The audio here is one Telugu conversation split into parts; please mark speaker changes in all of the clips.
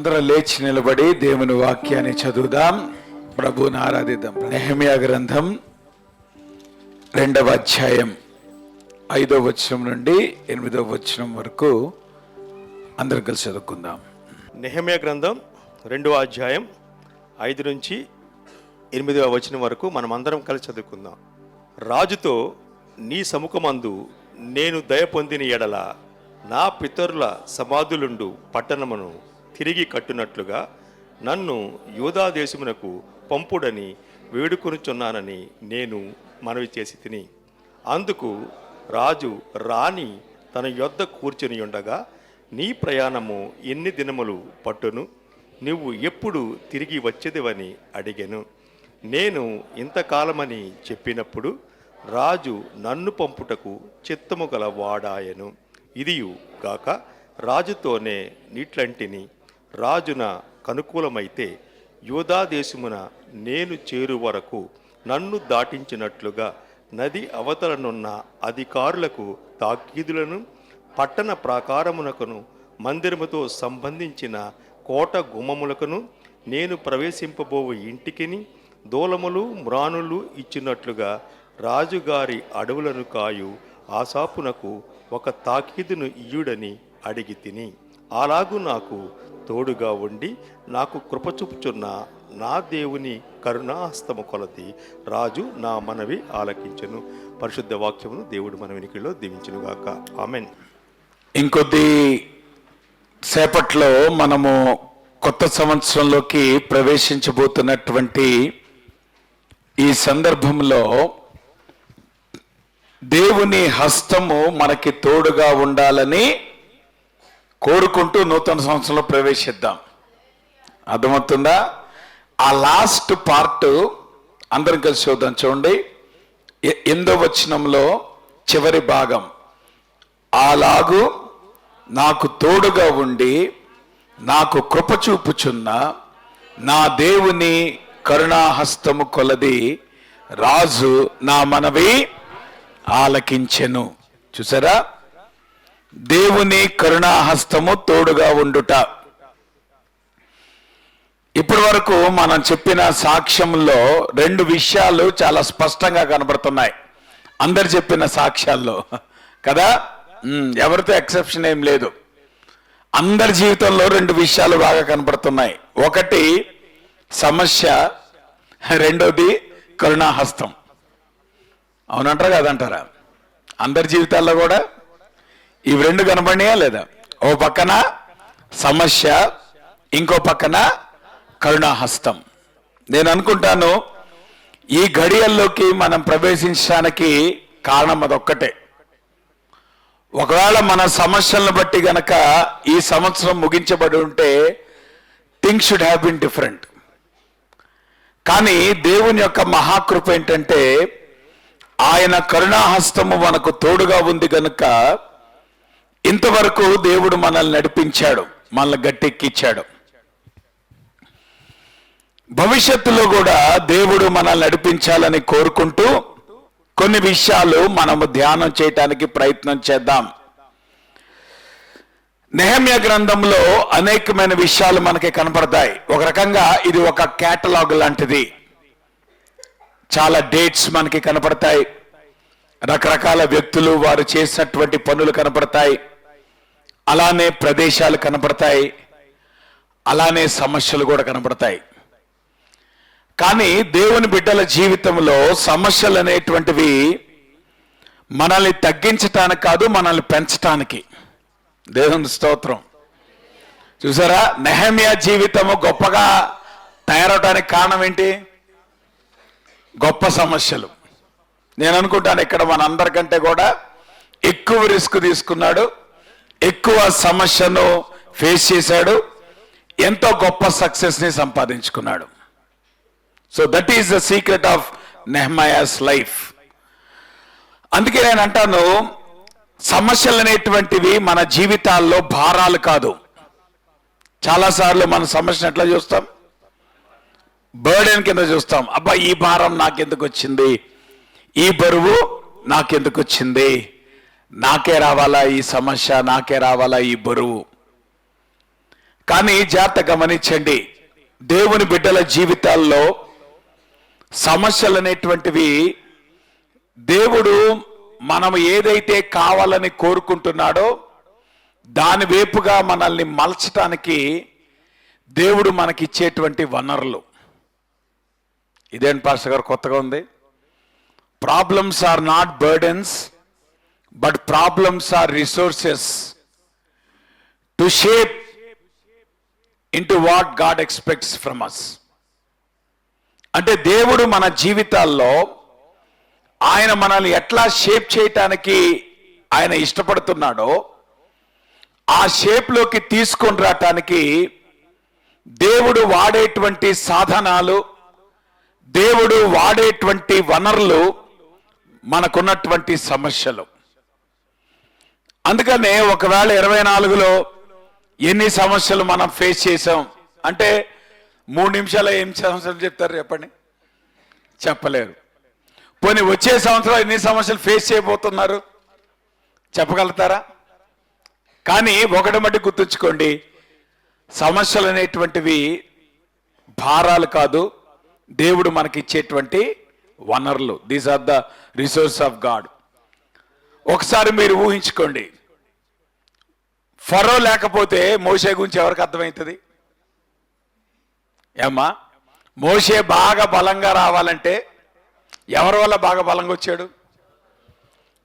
Speaker 1: మనందరం లేచి నిలబడి దేవుని వాక్యాన్ని చదువుదాం, ప్రభువుని ఆరాధిద్దాం. నెహెమ్యా గ్రంథం 2వ అధ్యాయం 5వ వచనం నుండి 8వ వచనం వరకు అందరం కలిసి చదువుకుందాం.
Speaker 2: నెహెమ్యా గ్రంథం 2వ అధ్యాయం 5 నుంచి 8వ వచనం వరకు మనం అందరం కలిసి చదువుకుందాం. రాజుతో, నీ సముఖమందు నేను దయ పొందిన ఎడల నా పితరుల సమాధులుండు పట్టణమును తిరిగి కట్టునట్లుగా నన్ను యూదా దేశమునకు పంపుడని వేడుకొనుచున్నానని నేను మనవి చేసి తిని. అందుకు రాజు రాణి తన యొద్ద కూర్చుని ఉండగా, నీ ప్రయాణము ఎన్ని దినములు పట్టును, నువ్వు ఎప్పుడు తిరిగి వచ్చేదివని అడిగెను. నేను ఇంతకాలమని చెప్పినప్పుడు రాజు నన్ను పంపుటకు చిత్తము గల వాడాయను. ఇదియు గాక రాజుతోనే నీట్లంటిని, రాజున కనుకూలమైతే యూదా దేశమున నేను చేరు వరకు నన్ను దాటించినట్లుగా నది అవతలనున్న అధికారులకు తాకీదులను, పట్టణ ప్రాకారమునకును మందిరముతో సంబంధించిన కోట గుమ్మములకును, నేను ప్రవేశింపబోవు ఇంటికిని దూలములు మ్రానులు ఇచ్చినట్లుగా రాజుగారి అడవులను కాయు ఆసాపునకు ఒక తాకీదును ఇయ్యుడని అడిగి తిని. అలాగూ నాకు తోడుగా ఉండి నాకు కృపచూపుచున్న నా దేవుని కరుణాహస్తము కొలది రాజు నా మనవి ఆలకించెను. పరిశుద్ధ వాక్యమును దేవుడు మన వెనుకలో దీవించునుగాక. ఆమెన్.
Speaker 1: ఇంకొద్ది సేపట్లో మనము కొత్త సంవత్సరంలోకి ప్రవేశించబోతున్నటువంటి ఈ సందర్భంలో దేవుని హస్తము మనకి తోడుగా ఉండాలని కోరుకుంటూ నూతన సంవత్సరంలో ప్రవేశిద్దాం. అర్థమవుతుందా? ఆ లాస్ట్ పార్ట్ అందరం కలిసి చూద్దాం. చూడండి, 8వ వచనంలో చివరి భాగం, అలాగు నాకు తోడుగా ఉండి నాకు కృప చూపుచున్న నా దేవుని కరుణాహస్తము కొలది రాజు నా మనవి ఆలకించెను. చూసారా, దేవుని కరుణాహస్తము తోడుగా ఉండుట. ఇప్పటి వరకు మనం చెప్పిన సాక్ష్యంలో 2 విషయాలు చాలా స్పష్టంగా కనబడుతున్నాయి, అందరు చెప్పిన సాక్ష్యాల్లో కదా. ఎవరితో ఎక్సెప్షన్ ఏం లేదు. అందరి జీవితంలో 2 విషయాలు బాగా కనబడుతున్నాయి. ఒకటి సమస్య, రెండోది కరుణాహస్తం. అవునంటారా కాదంటారా? అందరి జీవితాల్లో కూడా ఇవి 2 కనబడినాయా లేదా? ఓ పక్కన సమస్య, ఇంకో పక్కన కరుణాహస్తం. నేను అనుకుంటాను ఈ ఘడియల్లోకి మనం ప్రవేశించడానికి కారణం అదొక్కటే. ఒకవేళ మన సమస్యలను బట్టి గనక ఈ సంవత్సరం ముగించబడి ఉంటే things should have been different. కానీ దేవుని యొక్క మహాకృప ఏంటంటే ఆయన కరుణాహస్తము మనకు తోడుగా ఉంది గనుక ఇంతవరకు దేవుడు మనల్ని నడిపించాడు, మనల్ని గట్టెక్కించాడు. భవిష్యత్తులో కూడా దేవుడు మనల్ని నడిపించాలని కోరుకుంటూ కొన్ని విషయాలు మనము ధ్యానం చేయటానికి ప్రయత్నం చేద్దాం. నెహెమ్యా గ్రంథంలో అనేకమైన విషయాలు మనకి కనపడతాయి. ఒక రకంగా ఇది ఒక కేటలాగ్ లాంటిది. చాలా డేట్స్ మనకి కనపడతాయి, రకరకాల వ్యక్తులు వారు చేసినటువంటి పనులు కనపడతాయి, అలానే ప్రదేశాలు కనపడతాయి, అలానే సమస్యలు కూడా కనపడతాయి. కానీ దేవుని బిడ్డల జీవితంలో సమస్యలు అనేటువంటివి మనల్ని తగ్గించటానికి కాదు, మనల్ని పెంచటానికి. దేవుని స్తోత్రం. చూసారా, నెహెమ్యా జీవితము గొప్పగా తయారవడానికి కారణం ఏంటి? గొప్ప సమస్యలు. నేను అనుకుంటాను ఇక్కడ మనందరికంటే కూడా ఎక్కువ రిస్క్ తీసుకున్నాడు, ఎక్కువ సమస్యను ఫేస్ చేశాడు, ఎంతో గొప్ప సక్సెస్ని సంపాదించుకున్నాడు. So that is the secret of Nehemiah's life. అందుకే నేను అంటాను, సమస్యలు అనేటువంటివి మన జీవితాల్లో భారాలు కాదు. చాలాసార్లు మన సమస్యను ఎట్లా చూస్తాం? బర్డెన్ కింద చూస్తాం. అబ్బా, ఈ భారం నాకెందుకు వచ్చింది, ఈ బరువు నాకెందుకు వచ్చింది, నాకే రావాలా ఈ సమస్య, నాకే రావాలా ఈ బరువు. కానీ జాగ్రత్త గమనించండి, దేవుని బిడ్డల జీవితాల్లో సమస్యలు అనేటువంటివి దేవుడు మనం ఏదైతే కావాలని కోరుకుంటున్నాడో దాని వైపుగా మనల్ని మలచటానికి దేవుడు మనకిచ్చేటువంటి వనరులు. ఇదేంటి పాస్టర్ గారు కొత్తగా ఉంది? Problems are not burdens, but problems are resources to shape into what God expects from us. అంటే దేవుడు మన జీవితాల్లో ఆయన మనల్ని ఎట్లా షేప్ చేయటానికి ఆయన ఇష్టపడుతున్నాడో ఆ షేప్లోకి తీసుకొని రావటానికి దేవుడు వాడేటువంటి సాధనాలు, దేవుడు వాడేటువంటి వనరులు మనకున్నటువంటి సమస్యలు. అందుకనే ఒకవేళ 24లో ఎన్ని సమస్యలు మనం ఫేస్ చేసాం అంటే 3 నిమిషాలు ఎన్ని సమస్యలు చెప్తారు చెప్పండి? చెప్పలేరు. పోనీ వచ్చే సంవత్సరం ఎన్ని సమస్యలు ఫేస్ చేయబోతున్నారు చెప్పగలుగుతారా? కానీ ఒకటి మట్టి గుర్తుంచుకోండి, సమస్యలు అనేటువంటివి భారాలు కాదు, దేవుడు మనకిచ్చేటువంటి వనరులు. These are the resource of God. ఒకసారి మీరు ఊహించుకోండి, ఫరో లేకపోతే మోషే గురించి ఎవరికి అర్థమవుతుంది? ఏమ్మా, మోషే బాగా బలంగా రావాలంటే ఎవరి వల్ల బాగా బలంగా వచ్చాడు?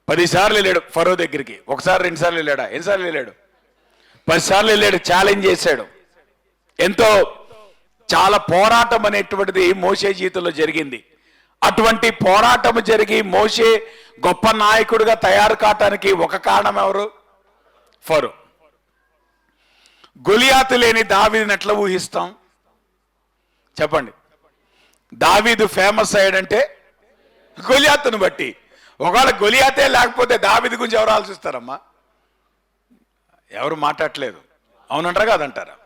Speaker 1: 10 సార్లు వెళ్ళాడు ఫరో దగ్గరికి. ఒకసారి 2 సార్లు వెళ్ళాడా? ఎన్నిసార్లు వెళ్ళాడు? 10 సార్లు వెళ్ళాడు. ఛాలెంజ్ చేశాడు. ఎంతో చాలా పోరాటం అనేటువంటిది మోషే జీవితంలో జరిగింది. అటువంటి పోరాటం జరిగి మోషే గొప్ప నాయకుడిగా తయారు కావటానికి ఒక కారణం ఎవరు? ఫరో. గొలియాతు లేని దావీదుని ఎట్లా ఊహిస్తాం చెప్పండి? దావీదు ఫేమస్ అయ్యాడంటే గొలియాతును బట్టి. ఒకవేళ గొలియాతే లేకపోతే దావీదు గురించి ఎవరు ఆలోచిస్తారమ్మా? ఎవరు మాట్లాడట్లేదు. అవునంటారా కాదంటారా?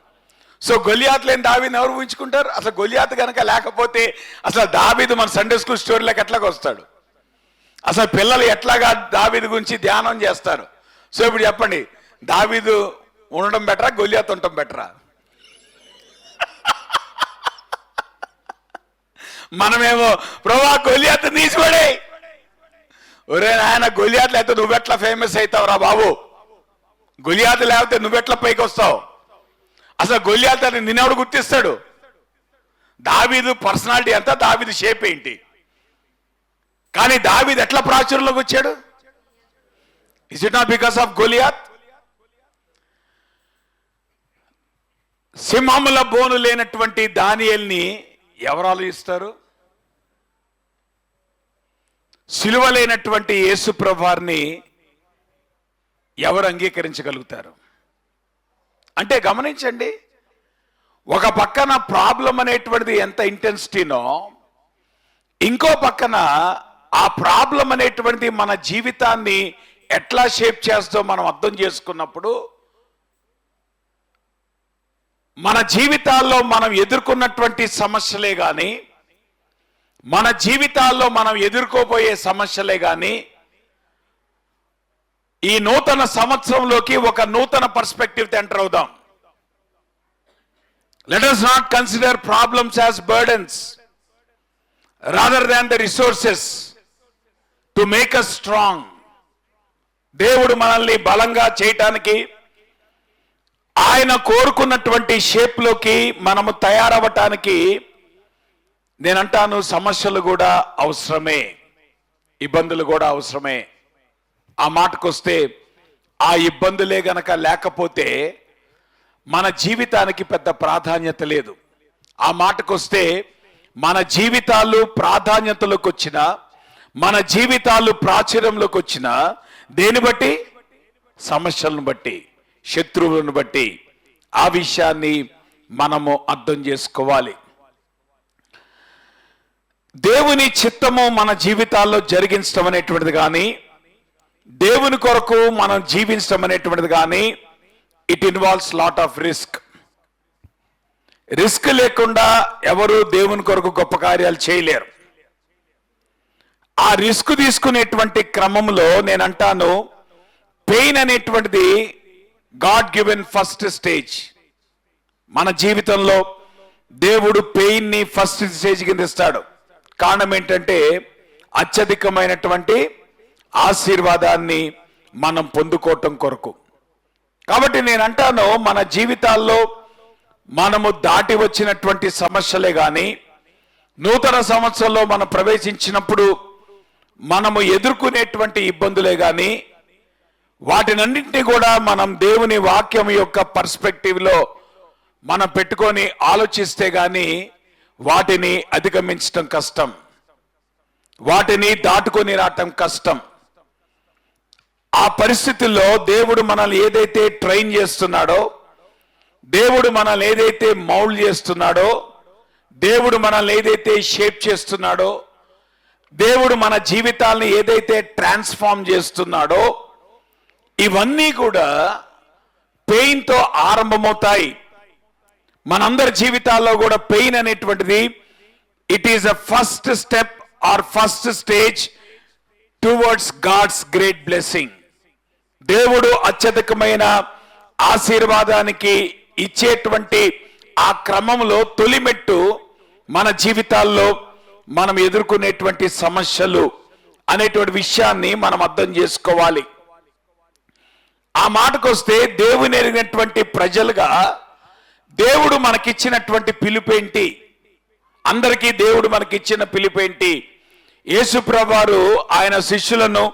Speaker 1: సో గొలియాతు లేని దావీదుని ఎవరు ఊహించుకుంటారు? అసలు గొలియాతు కనుక లేకపోతే అసలు దావీదు మన సండే స్కూల్ స్టోరీలోకి ఎట్లాగ వస్తాడు? అసలు పిల్లలు ఎట్లాగా దావీదు గురించి ధ్యానం చేస్తారు? సో ఇప్పుడు చెప్పండి, దావీదు ఉండడం బెటరా, గొలియాతు ఉండటం బెటరా? మనమేమో ప్రభా గొలియాతు తీసిపడే, ఒరే నాయన గొలియాతు లేకపోతే నువ్వెట్లా ఫేమస్ అవుతావురా బాబు, గొలియాతు లేకపోతే నువ్వెట్లా పైకి వస్తావు? అసలు గొలియాతు అని నిన్నెవడు గుర్తిస్తాడు? దావీదు పర్సనాలిటీ ఎంత, దావీదు షేప్ ఏంటి? కానీ దావీదు ఎట్లా ప్రాచుర్యంలోకి వచ్చాడు? Is it not because of Goliath? సింహముల బోను లేనటువంటి దానియేల్ని ఎవరు ఆలోచిస్తారు? సిలువ లేనటువంటి యేసు ప్రభువారిని ఎవరు అంగీకరించగలుగుతారు? అంటే గమనించండి, ఒక పక్కన ప్రాబ్లం అనేటువంటిది ఎంత ఇంటెన్సిటీనో, ఇంకో పక్కన ఆ ప్రాబ్లం అనేటువంటిది మన జీవితాన్ని ఎట్లా షేప్ చేస్తో మనం అర్థం చేసుకున్నప్పుడు మన జీవితాల్లో మనం ఎదుర్కొన్నటువంటి సమస్యలే కానీ, మన జీవితాల్లో మనం ఎదుర్కోబోయే సమస్యలే కానీ ఈ నూతన సంవత్సరంలోకి ఒక నూతన పర్స్పెక్టివ్ ఎంటర్ అవుదాం. Let us not consider problems as burdens rather than the resources to make us strong. దేవుడు మనల్ని బలంగా చేయటానికి, ఆయన కోరుకున్నటువంటి షేప్లోకి మనము తయారవటానికి నేనంటాను సమస్యలు కూడా అవసరమే, ఇబ్బందులు కూడా అవసరమే. ఆ మాటకొస్తే ఆ ఇబ్బందులే గనక లేకపోతే మన జీవితానికి పెద్ద ప్రాధాన్యత లేదు. ఆ మాటకొస్తే మన జీవితాలు ప్రాధాన్యతలోకి వచ్చిన, మన జీవితాలు ప్రాచుర్యంలోకి వచ్చిన దేని బట్టి? సమస్యలను బట్టి, శత్రువులను బట్టి. ఆ విషయాన్ని మనము అర్థం చేసుకోవాలి. దేవుని చిత్తము మన జీవితాల్లో జరిగించడం అనేటువంటిది కానీ, దేవుని కొరకు మనం జీవించడం అనేటువంటిది కానీ, it involves lot of risk. Risk లేకుండా ఎవరు దేవుని కొరకు గొప్ప కార్యాలు చేయలేరు. ఆ రిస్క్ తీసుకునేటువంటి క్రమంలో నేనంటాను పెయిన్ అనేటువంటిది గాడ్ గివెన్ ఫస్ట్ స్టేజ్. మన జీవితంలో దేవుడు పెయిన్ని ఫస్ట్ స్టేజ్ కింద ఇస్తాడు. కారణం ఏంటంటే అత్యధికమైనటువంటి ఆశీర్వాదాన్ని మనం పొందుకోవటం కొరకు. కాబట్టి నేను అంటాను, మన జీవితాల్లో మనము దాటి వచ్చినటువంటి సమస్యలే కానీ, నూతన సంవత్సరంలో మనం ప్రవేశించినప్పుడు మనము ఎదుర్కొనేటువంటి ఇబ్బందులే కానీ, వాటినన్నింటినీ కూడా మనం దేవుని వాక్యం యొక్క పర్స్పెక్టివ్లో మనం పెట్టుకొని ఆలోచిస్తే కానీ వాటిని అధిగమించటం కష్టం, వాటిని దాటుకొని రావటం కష్టం. ఆ పరిస్థితుల్లో దేవుడు మనల్ని ఏదైతే ట్రైన్ చేస్తున్నాడో, దేవుడు మనల్ని ఏదైతే మౌల్డ్ చేస్తున్నాడో, దేవుడు మనల్ని ఏదైతే షేప్ చేస్తున్నాడో, దేవుడు మన జీవితాలను ఏదైతే ట్రాన్స్ఫార్మ్ చేస్తున్నాడో, ఇవన్నీ కూడా పెయిన్తో ఆరంభమవుతాయి. మనందరి జీవితాల్లో కూడా పెయిన్ అనేటువంటిది it is a first step or first stage towards God's great blessing. దేవుడు అత్యధికమైన ఆశీర్వాదానికి ఇచ్చేటువంటి ఆ క్రమంలో తొలిమెట్టు మన జీవితాల్లో మనం ఎదుర్కొనేటువంటి సమస్యలు అనేటువంటి విషయాన్ని మనం అర్థం చేసుకోవాలి. ఆ మాటకొస్తే దేవుని ఎరిగినటువంటి ప్రజలుగా దేవుడు మనకిచ్చినటువంటి పిలుపేంటి? అందరికీ దేవుడు మనకిచ్చిన పిలుపేంటి? యేసుప్రభువు వారు ఆయన శిష్యులను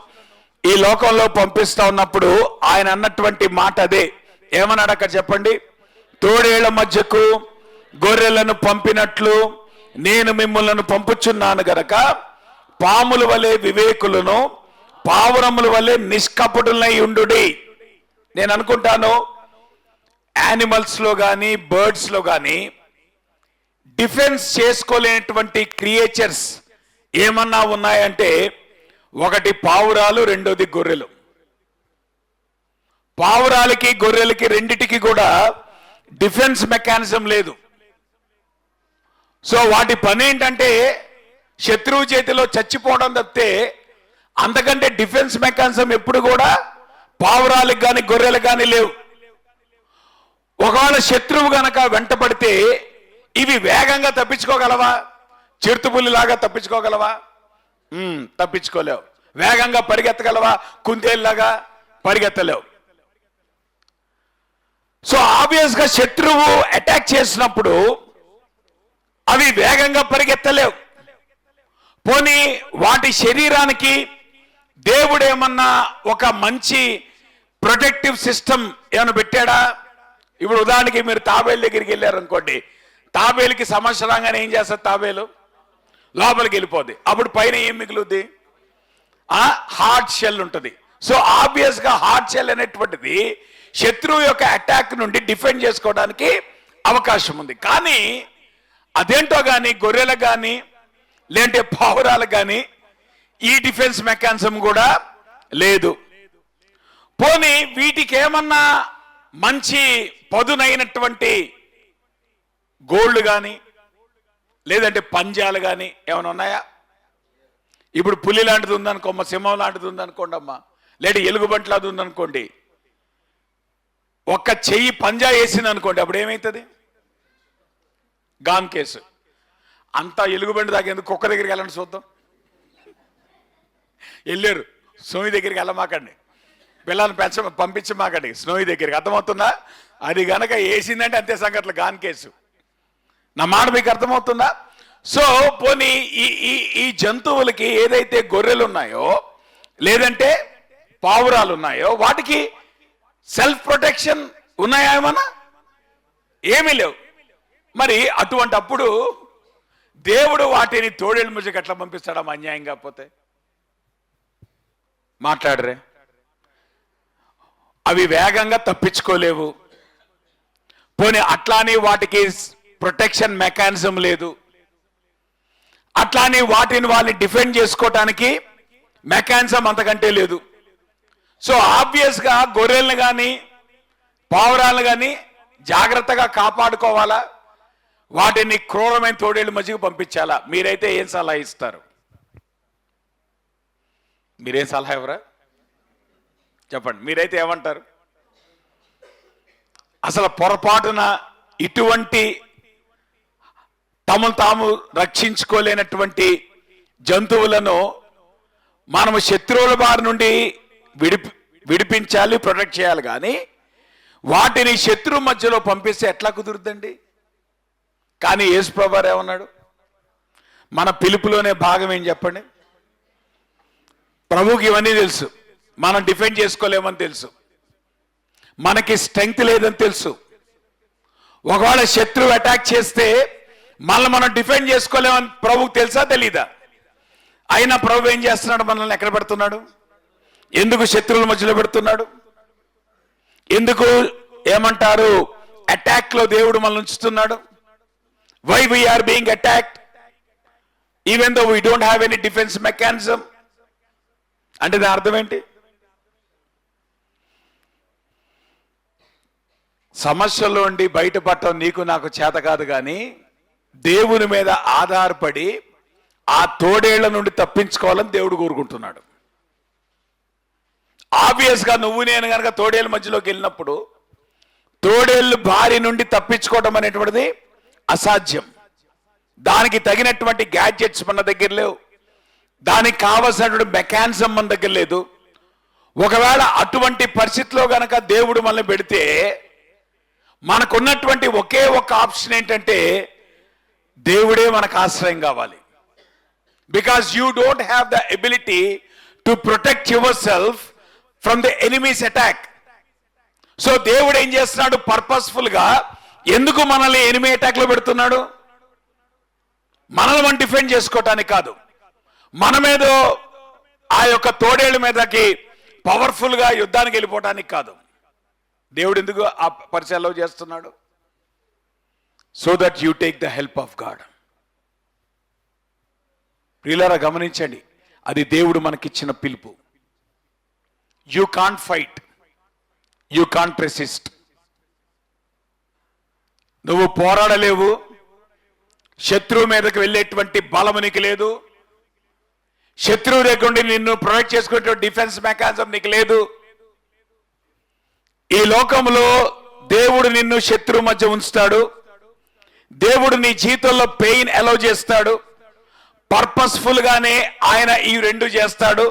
Speaker 1: ఈ లోకంలో పంపిస్తా ఉన్నప్పుడు ఆయన అన్నటువంటి మాట అదే. ఏమన్నాడు అక్కడ చెప్పండి? తోడేళ్ల మధ్యకు గొర్రెలను పంపినట్లు నేను మిమ్మల్ని పంపుచున్నాను గనక పాముల వలె వివేకులను, పావురముల వలె నిష్కపటులై ఉండుడి. నేను అనుకుంటాను, యానిమల్స్ లో కానీ బర్డ్స్ లో కానీ డిఫెన్స్ చేసుకోలేనటువంటి క్రియేచర్స్ ఏమన్నా ఉన్నాయంటే ఒకటి పావురాలు, రెండోది గొర్రెలు. పావురాలకి గొర్రెలకి రెండిటికి కూడా డిఫెన్స్ మెకానిజం లేదు. సో వాటి పని ఏంటంటే శత్రువు చేతిలో చచ్చిపోవడం తప్పితే అంతకంటే డిఫెన్స్ మెకానిజం ఎప్పుడు కూడా పావురాలకు కానీ గొర్రెలకు కానీ లేవు. ఒకవేళ శత్రువు గనక వెంటపడితే ఇవి వేగంగా తప్పించుకోగలవా? చిరుతుపుల్లిలాగా తప్పించుకోగలవా? తప్పించుకోలేవు. వేగంగా పరిగెత్తగలవా? కుందేళ్ళలాగా పరిగెత్తలేవు. సో ఆబ్వియస్ గా శత్రువు అటాక్ చేసినప్పుడు అవి వేగంగా పరిగెత్తలేవు. పోనీ వాటి శరీరానికి దేవుడు ఏమన్నా ఒక మంచి ప్రొటెక్టివ్ సిస్టమ్ ఏమైనా పెట్టాడా? ఇప్పుడు ఉదాహరణకి మీరు తాబేలు దగ్గరికి వెళ్ళారు అనుకోండి, తాబేలుకి సమస్య రాగానే ఏం చేస్తుంది? తాబేలు లోపలికి వెళ్ళిపోద్ది. అప్పుడు పైన ఏం మిగులుద్ది? హార్డ్ షెల్ ఉంటుంది. సో ఆబ్వియస్ గా హార్డ్ షెల్ అనేటువంటిది శత్రువు యొక్క అటాక్ నుండి డిఫెండ్ చేసుకోవడానికి అవకాశం ఉంది. కానీ అదేంటో కానీ గొర్రెలకు కానీ లేదంటే పావురాలకు కానీ ఈ డిఫెన్స్ మెకానిజం కూడా లేదు. పోనీ వీటికి ఏమన్నా మంచి పదునైనటువంటి గోల్డ్ కానీ లేదంటే పంజాలు కానీ ఏమైనా ఉన్నాయా? ఇప్పుడు పులి లాంటిది ఉందనుకో, సింహం లాంటిది ఉందనుకోండి అమ్మా, లేదా ఎలుగుబంటి లాంటిది ఉందనుకోండి, ఒక్క చెయ్యి పంజా వేసింది అనుకోండి, అప్పుడు ఏమవుతుంది? Gone case. అంతా ఎలుగుబంటి దాకా ఎందుకు? కుక్క దగ్గరికి వెళ్ళండి చూద్దాం. వెళ్ళారు, స్నోయి దగ్గరికి వెళ్ళమాకండి, పిల్లల్ని పంపించమాకండి స్నోయి దగ్గరికి. అర్థమవుతుందా? అది గనక వేసిందంటే అంతే సంగతులు, గాన్ కేసు. నా మాట మీకు అర్థమవుతుందా? సో పోనీ ఈ జంతువులకి ఏదైతే గొర్రెలు ఉన్నాయో లేదంటే పావురాలు ఉన్నాయో వాటికి సెల్ఫ్ ప్రొటెక్షన్ ఉన్నాయా? ఏమన్నా? ఏమీ లేవు. మరి అటువంటి అప్పుడు దేవుడు వాటిని తోడేళ్ళ మధ్యకి ఎట్లా పంపిస్తాడా? అన్యాయం కాకపోతే మాట్లాడరే. అవి వేగంగా తప్పించుకోలేవు. పోనీ అట్లానే వాటికి ప్రొటెక్షన్ మెకానిజం లేదు. అట్లానే వాటిని వాళ్ళని డిఫెండ్ చేసుకోవటానికి మెకానిజం అంతకంటే లేదు. సో ఆబ్వియస్ గా గొర్రెలను కానీ పావురాలను కానీ జాగ్రత్తగా కాపాడుకోవాలా? వాటిని క్రూరమైన తోడేళ్ళ మధ్యకు పంపించాలా? మీరైతే ఏం సలహా ఇస్తారు? మీరేం సలహా ఎవరా? చెప్పండి, మీరైతే ఏమంటారు? అసలు పొరపాటున ఇటువంటి తమను తాము రక్షించుకోలేనటువంటి జంతువులను మనము శత్రువుల బారి నుండి విడిపించాలి, ప్రొటెక్ట్ చేయాలి. కానీ వాటిని శత్రు మధ్యలో పంపిస్తే ఎట్లా కుదురుద్దండి? కానీ యేసు ప్రభువారు ఏమన్నాడు? మన పిలుపులోనే భాగం ఏం చెప్పండి? ప్రభువుకి ఇవన్నీ తెలుసు, మనం డిఫెండ్ చేసుకోలేమని తెలుసు, మనకి స్ట్రెంగ్త్ లేదని తెలుసు. ఒకవేళ శత్రువు అటాక్ చేస్తే మనల్ని మనం డిఫెండ్ చేసుకోలేమని ప్రభువుకి తెలుసా తెలీదా? అయినా ప్రభు ఏం చేస్తున్నాడు? మనల్ని ఎక్కడ పెడుతున్నాడు? ఎందుకు శత్రువుల మధ్యలో పెడుతున్నాడు? ఎందుకు ఏమంటారు అటాక్ లో దేవుడు మనల్ని ఉంచుతున్నాడు? Why we are being attacked even though we don't have any defence mechanism అంటే దాని అర్థం ఏంటి? సమస్యల్లో ఉండి బయటపడటం నీకు నాకు చేత కాదు, కానీ దేవుని మీద ఆధారపడి ఆ తోడేళ్ల నుండి తప్పించుకోవాలని దేవుడు కోరుకుంటున్నాడు. ఆబ్వియస్ గా నువ్వు నేను కనుక తోడేళ్ళ మధ్యలోకి వెళ్ళినప్పుడు తోడేళ్ళు బారి నుండి తప్పించుకోవడం అనేటువంటిది అసాధ్యం. దానికి తగినటువంటి గ్యాడ్జెట్స్ మన దగ్గర లేవు, దానికి కావలసినటువంటి మెకానిజం మన దగ్గర లేదు. ఒకవేళ అటువంటి పరిస్థితిలో గనక దేవుడు మనల్ని పెడితే మనకున్నటువంటి ఒకే ఒక ఆప్షన్ ఏంటంటే దేవుడే మనకు ఆశ్రయం కావాలి. Because you don't have the ability to protect your self from the enemies attack. So దేవుడు ఏం చేస్తున్నాడు? పర్పస్ఫుల్ గా ఎందుకు మనల్ని ఎనిమీ అటాక్ లో పెడుతున్నాడు? మనల్ని మనం డిఫెండ్ చేసుకోవటానికి కాదు, మనమేదో ఆ యొక్క తోడేళ్ల మీదకి పవర్ఫుల్ గా యుద్ధానికి వెళ్ళిపోవటానికి కాదు. దేవుడు ఎందుకు ఆ పరిచయాలు చేస్తున్నాడు? So that you take the help of God. ప్రియులారా గమనించండి, అది దేవుడు మనకిచ్చిన పిలుపు. You can't fight, you can't resist. నువ్వు పోరాడలేవు, శత్రువు మీదకి వెళ్ళేటువంటి బలము నీకు లేదు, శత్రువు దగ్గర నుండి నిన్ను ప్రొటెక్ట్ చేసుకునే డిఫెన్స్ మెకానిజం నీకు లేదు. ఈ లోకంలో దేవుడు నిన్ను శత్రువు మధ్య ఉంచుతాడు, దేవుడు నీ జీవితంలో పెయిన్ అలౌ చేస్తాడు, పర్పస్ఫుల్ గానే ఆయన ఈ రెండు చేస్తాడు.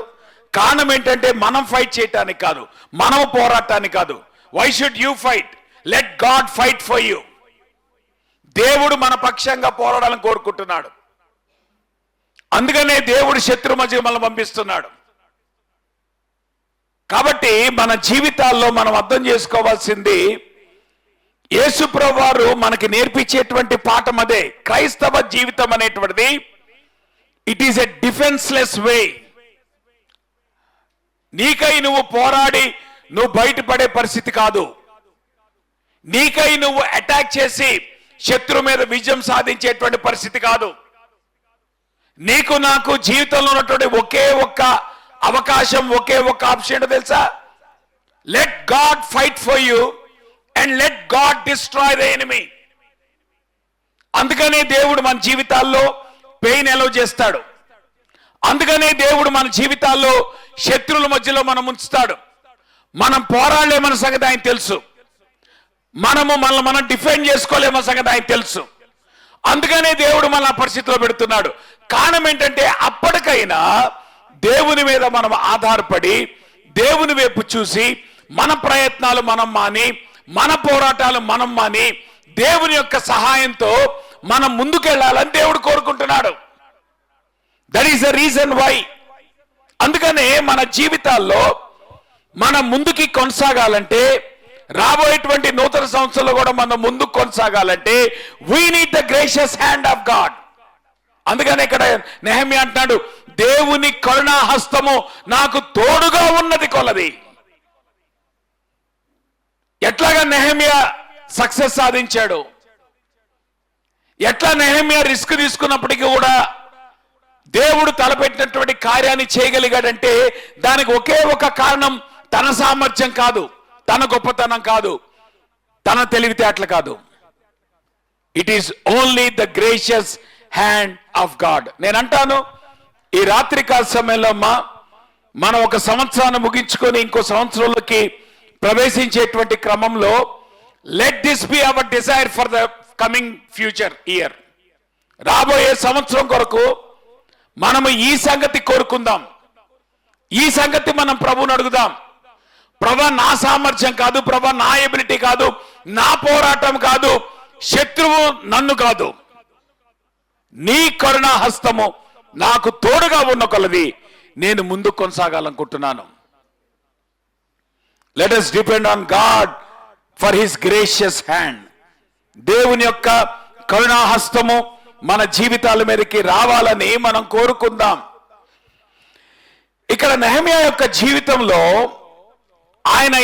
Speaker 1: కారణం ఏంటంటే మనం ఫైట్ చేయటానికి కాదు, మనం పోరాటానికి కాదు. Why should you fight? Let God fight for you. దేవుడు మన పక్షంగా పోరాడాలని కోరుకుంటున్నాడు. అందుకనే దేవుడు శత్రు మధ్య మనం పంపిస్తున్నాడు. కాబట్టి మన జీవితాల్లో మనం అర్థం చేసుకోవాల్సింది, యేసు ప్రభువారు మనకి నేర్పించేటువంటి పాఠం అదే. క్రైస్తవ జీవితం అనేటువంటిది ఇట్ ఈస్ ఎ డిఫెన్స్లెస్ వే. నీకై నువ్వు పోరాడి నువ్వు బయటపడే పరిస్థితి కాదు, నీకై నువ్వు అటాక్ చేసి శత్రు మీద విజయం సాధించేటువంటి పరిస్థితి కాదు. నీకు నాకు జీవితంలో ఉన్నటువంటి ఒకే ఒక్క అవకాశం, ఒకే ఒక్క ఆప్షన్ ఏంటో తెలుసా? Let God fight for you and let God destroy the enemy. అందుకనే దేవుడు మన జీవితాల్లో పెయిన్ అలౌ చేస్తాడు, అందుకనే దేవుడు మన జీవితాల్లో శత్రువుల మధ్యలో మనం ఉంచుతాడు. మనం పోరాడలేమన్న సంగతి ఆయన తెలుసు, మనల్ని మనం డిఫెండ్ చేసుకోలేమన్న సంగతి ఆయన తెలుసు. అందుకనే దేవుడు మన పరిస్థితిలో పెడుతున్నాడు. కారణం ఏంటంటే అప్పటికైనా దేవుని మీద మనం ఆధారపడి దేవుని వైపు చూసి మన ప్రయత్నాలు మనం మాని, మన పోరాటాలు మనం మాని, దేవుని యొక్క సహాయంతో మనం ముందుకెళ్ళాలని దేవుడు కోరుకుంటున్నాడు. That is the reason why. అందుకనే మన జీవితాల్లో మనం ముందుకి కొనసాగాలంటే, రాబోయేటువంటి నూతన సంవత్సరంలో కూడా మనం ముందుకు కొనసాగాలంటే we need the gracious hand of God. అందుకని ఇక్కడ నెహెమ్యా అంటున్నాడు, దేవుని కరుణా హస్తము నాకు తోడుగా ఉన్నది కొలది. ఎట్లాగా నెహెమ్యా సక్సెస్ సాధించాడు, ఎట్లా నెహెమ్యా రిస్క్ తీసుకున్నప్పటికీ కూడా దేవుడు తలపెట్టినటువంటి కార్యాన్ని చేయగలిగాడంటే దానికి ఒకే ఒక కారణం, తన సామర్థ్యం కాదు, తన గొప్పతనం కాదు, తన తెలివితేటలు కాదు. It is only the gracious hand of God. నేను అంటాను, ఈ రాత్రికాల సమయంలో మనం ఒక సంవత్సరాన్ని ముగించుకొని ఇంకో సంవత్సరంలోకి ప్రవేశించేటువంటి క్రమంలో let this be our desire for the coming future year. రాబోయే సంవత్సరం కొరకు మనము ఈ సంగతి కోరుకుందాం. ఈ సంగతి మనం ప్రభువుని అడుగుదాం. ప్రభా, నా సామర్థ్యం కాదు, ప్రభా నా ఎబిలిటీ కాదు, నా పోరాటం కాదు, శత్రువు నన్ను కాదు, నీ కరుణా హస్తము నాకు తోడుగా ఉన్న కొలది నేను ముందు కొనసాగాలనుకుంటున్నాను. Let us depend on God for his gracious hand. దేవుని యొక్క కరుణా హస్తము మన జీవితాల మీదకి రావాలని మనం కోరుకుందాం. ఇక్కడ నెహెమ్యా యొక్క జీవితంలో ఆయన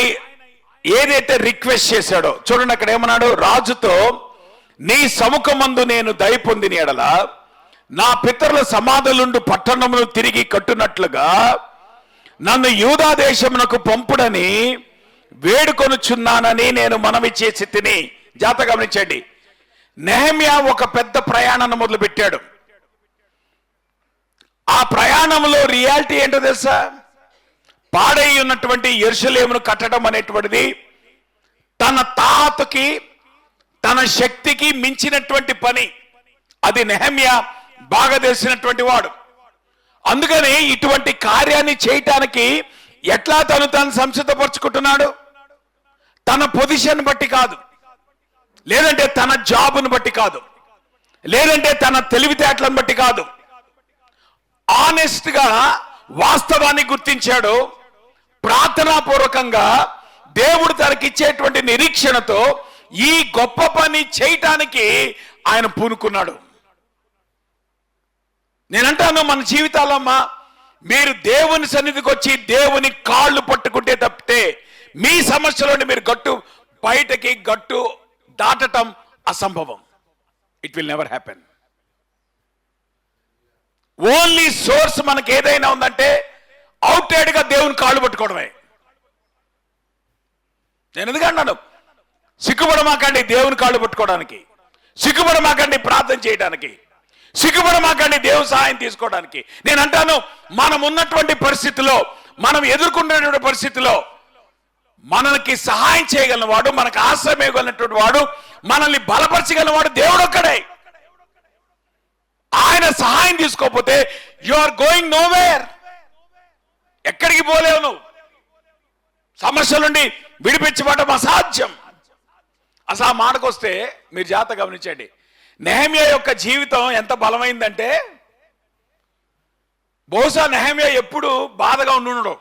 Speaker 1: ఏదైతే రిక్వెస్ట్ చేశాడో చూడండి, అక్కడ ఏమన్నాడు? రాజుతో నీ సముఖమందు నేను దయ పొందిన ఎడల నా పితరుల సమాధులుండు పట్టణమును తిరిగి కట్టునట్లుగా నన్ను యూదా దేశమునకు పంపుడని వేడుకొనుచున్నానని నేను మనవి చేసి తిని. జాగ్రత్తగా గమనించండి, నెహెమ్యా ఒక పెద్ద ప్రయాణాన్ని మొదలుపెట్టాడు. ఆ ప్రయాణంలో రియాలిటీ ఏంటో తెలుసా? పాడై ఉన్నటువంటి యెరూషలేమును కట్టడం అనేటువంటిది తన తాహతుకి, తన శక్తికి మించినటువంటి పని. అది నెహెమ్యా బాగా తెలిసినటువంటి వాడు. అందుకని ఇటువంటి కార్యాన్ని చేయటానికి ఎట్లా తను సంసిద్ధపరుచుకుంటున్నాడు? తన పొజిషన్ బట్టి కాదు, లేదంటే తన జాబును బట్టి కాదు, లేదంటే తన తెలివితేటలను బట్టి కాదు. ఆనెస్ట్ గా వాస్తవాన్ని గుర్తించాడు. ప్రార్థనాపూర్వకంగా దేవుడు తనకిచ్చేటువంటి నిరీక్షణతో ఈ గొప్ప పని చేయటానికి ఆయన పూనుకున్నాడు. నేనంటాను, మన జీవితాల్లో అమ్మా, మీరు దేవుని సన్నిధికి వచ్చి దేవుని కాళ్ళు పట్టుకుంటే తప్పితే మీ సమస్యలోని మీరు బయటకి గట్టు దాటటం అసంభవం. It will never happen. Only source మనకి ఏదైనా ఉందంటే అవుట్సైడ్ గా దేవుని కాళ్ళు పట్టుకోవడమే. నేను ఎందుకన్నాను? సిగ్గుపడమాకండి దేవుని కాళ్ళు పట్టుకోవడానికి, సిగ్గుపడమాకండి ప్రార్థన చేయడానికి, సిగ్గుపడమాకండి దేవుని సహాయం తీసుకోవడానికి. నేను అంటాను, మనం ఉన్నటువంటి పరిస్థితిలో, మనం ఎదుర్కొన్నటువంటి పరిస్థితిలో మనకి సహాయం చేయగలిగిన వాడు, మనకు ఆశ్రయం ఇవ్వగలిగినటువంటి వాడు, మనల్ని బలపరచగలిగిన వాడు దేవుడు ఒక్కడే. ఆయన సహాయం తీసుకోకపోతే యు ఆర్ గోయింగ్ నోవేర్. ఎక్కడికి పోలేవు నువ్వు. సమస్యల నుండి విడిపించబడటం అసాధ్యం. అసలు ఆ మాటకొస్తే మీరు జాగ్రత్తగా గమనించండి, నెహెమ్యా యొక్క జీవితం ఎంత బలమైందంటే, బహుశా నెహెమ్యా ఎప్పుడు బాధగా ఉండుండడు.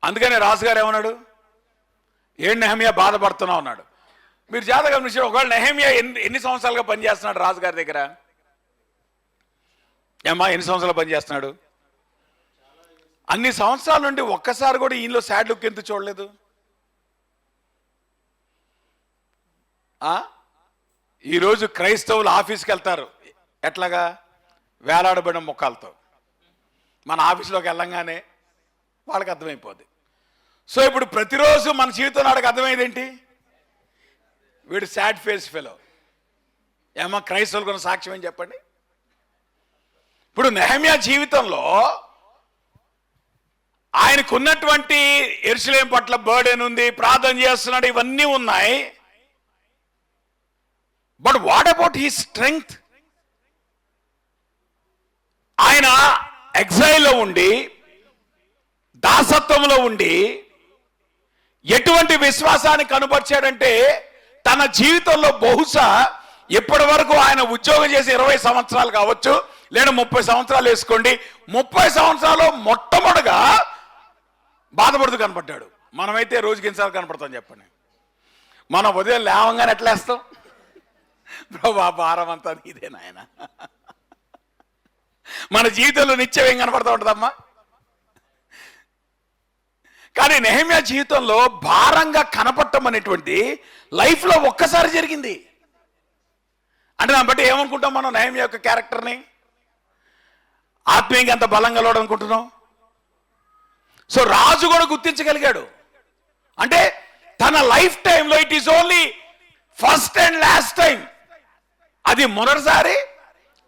Speaker 1: అందుకనే రాజుగారు ఏమన్నాడు? ఏం నెహెమ్యా బాధపడుతున్నావు అన్నాడు. మీరు జాగ్రత్తగా గమనించారు. ఒకవేళ నెహెమ్యా ఎన్ని సంవత్సరాలుగా పనిచేస్తున్నాడు రాజుగారి దగ్గర? ఏమ్మా, ఎన్ని సంవత్సరాలు పనిచేస్తున్నాడు? అన్ని సంవత్సరాల నుండి ఒక్కసారి కూడా ఈయనలో సాడ్ లుక్ ఎందుకు చూడలేదు? ఈరోజు క్రైస్తవులు ఆఫీస్కి వెళ్తారు ఎట్లాగా? వేలాడబడిన ముఖాలతో. మన ఆఫీస్లోకి వెళ్ళంగానే వాళ్ళకి అర్థమైపోద్ది. సో ఇప్పుడు ప్రతిరోజు మన జీవితంలో వాడికి అర్థమైంది ఏంటి? వీడు సాడ్ ఫేస్ ఫెలో. ఏమో క్రైస్తవులు కొన్ని సాక్ష్యం ఏం చెప్పండి. ఇప్పుడు నెహెమ్యా జీవితంలో ఆయనకున్నటువంటి యెరూషలేము పట్ల బర్డెన్ ఉంది, ప్రార్థన చేస్తున్నాడు, ఇవన్నీ ఉన్నాయి. But what about he strength? ఆయన ఎగ్జైల్లో ఉండి, దాసత్వంలో ఉండి ఎటువంటి విశ్వాసాన్ని కనుపరిచాడంటే, తన జీవితంలో బహుశా ఇప్పటి వరకు ఆయన ఉద్యోగం చేసి 20 సంవత్సరాలు కావచ్చు, లేదా 30 సంవత్సరాలు వేసుకోండి, 30 సంవత్సరాలు మొట్టమొదటిగా బాధపడుతూ కనపడ్డాడు. మనమైతే రోజుకి ఎన్నిసార్లు కనపడతాం చెప్పండి? మనం ఉదయం లేవంగానే ఎట్లా వేస్తాం? ప్రభా, భారం అంతా నీదే నాయన. మన జీవితంలో నిత్యం ఏం కనపడతా ఉంటుందమ్మా? కానీ నెహెమ్యా జీవితంలో భారంగా కనపడటం అనేటువంటి లైఫ్లో ఒక్కసారి జరిగింది. అంటే దాన్ని బట్టి ఏమనుకుంటాం మనం? నెహెమ్యా యొక్క క్యారెక్టర్ని ఆత్మీయంగా ఎంత బలంగా అనుకుంటున్నాం. సో రాజు కూడా గుర్తించగలిగాడు. అంటే తన లైఫ్ టైంలో it is only first and last time. అది మొదటిసారి,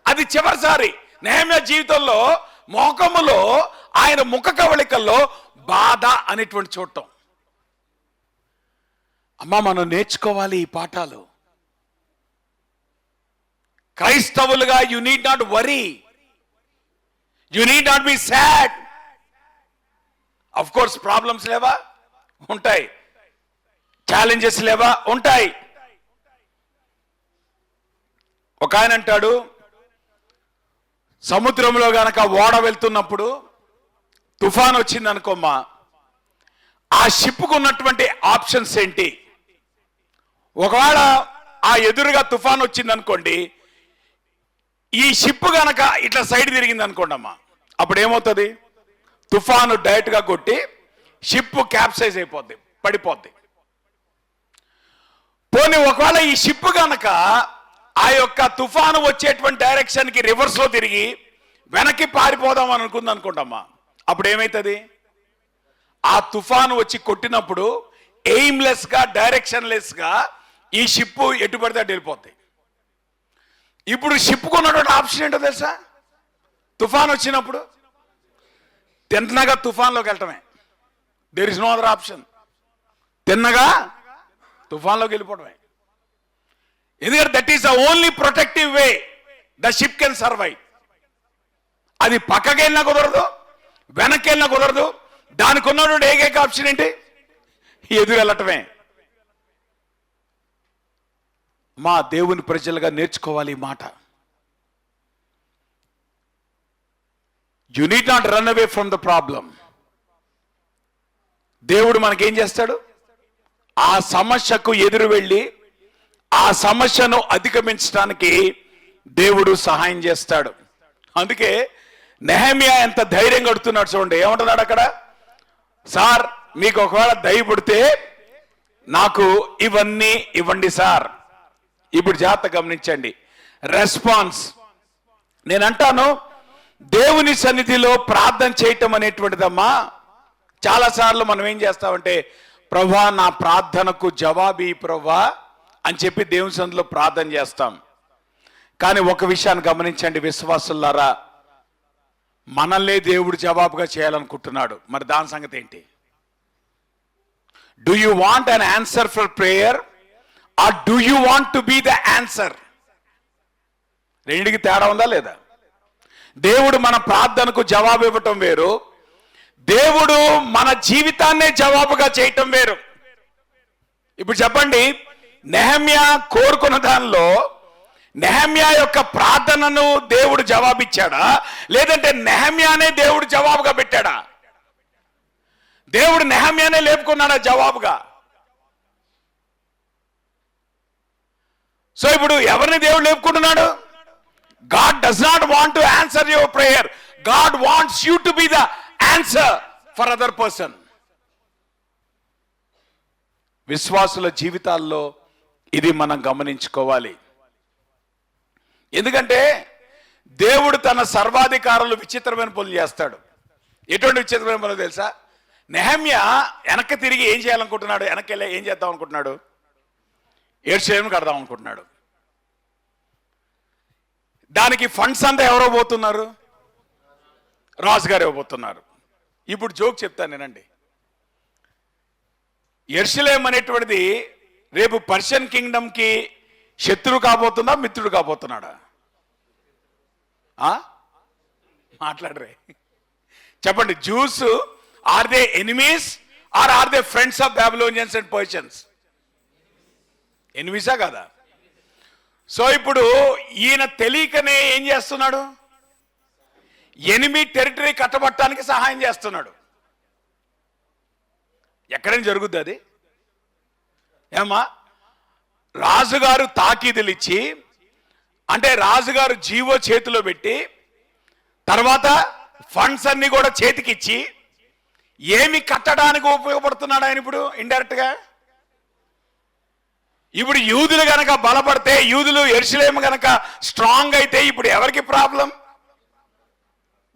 Speaker 1: అది చివరిసారి. నెహెమ్యా జీవితంలో మోకములో, ఆయన ముఖ కవళికల్లో బాధ అనేటువంటి చూడటం. అమ్మా, మనం నేర్చుకోవాలి ఈ పాఠాలు. క్రైస్తవులుగా you need not worry, you need not be sad. Of course problems లేవా? ఉంటాయి. ఛాలెంజెస్ లేవా? ఉంటాయి. ఒక ఆయన అంటాడు, సముద్రంలో గనక ఓడ వెళ్తున్నప్పుడు తుఫాన్ వచ్చింది అనుకోమ్మా, ఆ షిప్కు ఉన్నటువంటి ఆప్షన్స్ ఏంటి? ఒకవేళ ఆ ఎదురుగా తుఫాన్ వచ్చింది అనుకోండి, ఈ షిప్ గనక ఇట్లా సైడ్ తిరిగింది అనుకోండి అమ్మా, అప్పుడు ఏమవుతుంది? తుఫాను డైరెక్ట్ గా కొట్టి షిప్ క్యాప్సైజ్ అయిపోద్ది, పడిపోద్ది. పోనీ ఒకవేళ ఈ షిప్ గనక ఆ యొక్క తుఫాను వచ్చేటువంటి డైరెక్షన్ కి రివర్స్ లో తిరిగి వెనక్కి పారిపోదాం అని అనుకుంది అనుకుంటామా, అప్పుడు ఏమైతుంది? ఆ తుఫాను వచ్చి కొట్టినప్పుడు ఎయిమ్లెస్ గా, డైరెక్షన్ లెస్ గా ఈ షిప్ ఎటు పడితే అటు వెళ్ళిపోద్ది. ఇప్పుడు షిప్ కొన్నటువంటి ఆప్షన్ ఏంటో తెలుసా? తుఫాన్ వచ్చినప్పుడు తిన్నగా తుఫాన్లోకి వెళ్ళటమే. There is no other option. తిన్నగా తుఫాన్లోకి వెళ్ళిపోవడమే. ఎందుకంటే that is the only protective way the ship can survive. అది పక్కకి వెళ్ళినా కుదరదు, వెనక్కి వెళ్ళినా కుదరదు. దానికి ఉన్నటువంటి ఏకైక ఆప్షన్ ఏంటి? ఎదురు వెళ్ళటమే. మా దేవుని ప్రజలుగా నేర్చుకోవాలి ఈ మాట. You need not run away from the problem. దేవుడు మనకేం చేస్తాడు? ఆ సమస్యకు ఎదురు వెళ్ళి ఆ సమస్యను అధిగమించడానికి దేవుడు సహాయం చేస్తాడు. అందుకే నెహెమ్యా ఎంత ధైర్యం కడుతున్నాడు చూడండి. ఏమంటున్నాడు అక్కడ? సార్, మీకు ఒకవేళ దయ పుడితే నాకు ఇవన్నీ ఇవ్వండి సార్. ఇప్పుడు జాగ్రత్త గమనించండి రెస్పాన్స్. నేను అంటాను, దేవుని సన్నిధిలో ప్రార్థన చేయటం అనేటువంటిదమ్మా, చాలాసార్లు మనం ఏం చేస్తామంటే, ప్రభా నా ప్రార్థనకు జవాబీ ప్రభా అని చెప్పి దేవుని సన్నిధిలో ప్రార్థన చేస్తాం. కానీ ఒక విషయాన్ని గమనించండి విశ్వాసులారా, మనల్నే దేవుడు జవాబుగా చేయాలనుకుంటున్నాడు. మరి దాని సంగతి ఏంటి? Do you want an answer for prayer or do you want to be the answer? రెండికి తేడా ఉందా లేదా? దేవుడు మన ప్రార్థనకు జవాబు ఇవ్వటం వేరు, దేవుడు మన జీవితాన్నే జవాబుగా చేయటం వేరు. ఇప్పుడు చెప్పండి, నెహెమ్యా కోరుకున్న దానిలో నెహెమ్యా యొక్క ప్రార్థనను దేవుడు జవాబిచ్చాడా, లేదంటే నెహెమ్యానే దేవుడు జవాబుగా పెట్టాడా? దేవుడు నెహెమ్యానే లేపుకున్నాడా జవాబుగా? సో ఇప్పుడు ఎవరిని దేవుడు లేపుకుంటున్నాడు? God does not want to answer your prayer. God wants you to be the answer for other person. విశ్వాసుల జీవితాల్లో ఇది మనం గమనించుకోవాలి. ఎందుకంటే దేవుడు తన సర్వాధికారులు విచిత్రమైన పనులు చేస్తాడు. ఎటువంటి విచిత్రమైన పనులు తెలుసా? నెహెమ్యా వెనక్కి తిరిగి ఏం చేయాలనుకుంటున్నాడు? వెనక్కి వెళ్ళి ఏం చేద్దాం అనుకుంటున్నాడు? యెరూషలేమును కడదాం అనుకుంటున్నాడు. దానికి ఫండ్స్ అంతా ఎవరో పోతున్నారు? రాజుగారు ఇవ్వబోతున్నారు. ఇప్పుడు జోక్ చెప్తాను నేనండి. యెరూషలేం అనేటువంటిది రేపు పర్షియన్ కింగ్డమ్ కి శత్రువు కాబోతుందా, మిత్రుడు కాబోతున్నాడా? మాట్లాడరే, చెప్పండి. Jews are they enemies or or they friends of Babylonians and Persians? ఎనిమీసా కదా? సో ఇప్పుడు ఈయన తెలియకనే ఏం చేస్తున్నాడు? ఎనిమీ టెరిటరీ కట్టబట్టడానికి సహాయం చేస్తున్నాడు. ఎక్కడైనా జరుగుద్ది అది? ఏమా, రాజుగారు తాకీదులు ఇచ్చి, అంటే రాజుగారు జీవో చేతిలో పెట్టి తర్వాత ఫండ్స్ అన్ని కూడా చేతికిచ్చి ఏమి కట్టడానికి ఉపయోగపడుతున్నాడు ఆయన ఇప్పుడు ఇండైరెక్ట్ గా? ఇప్పుడు యూదులు గనక బలపడితే, యూదులు యెరూషలేము గనక స్ట్రాంగ్ అయితే ఇప్పుడు ఎవరికి ప్రాబ్లం?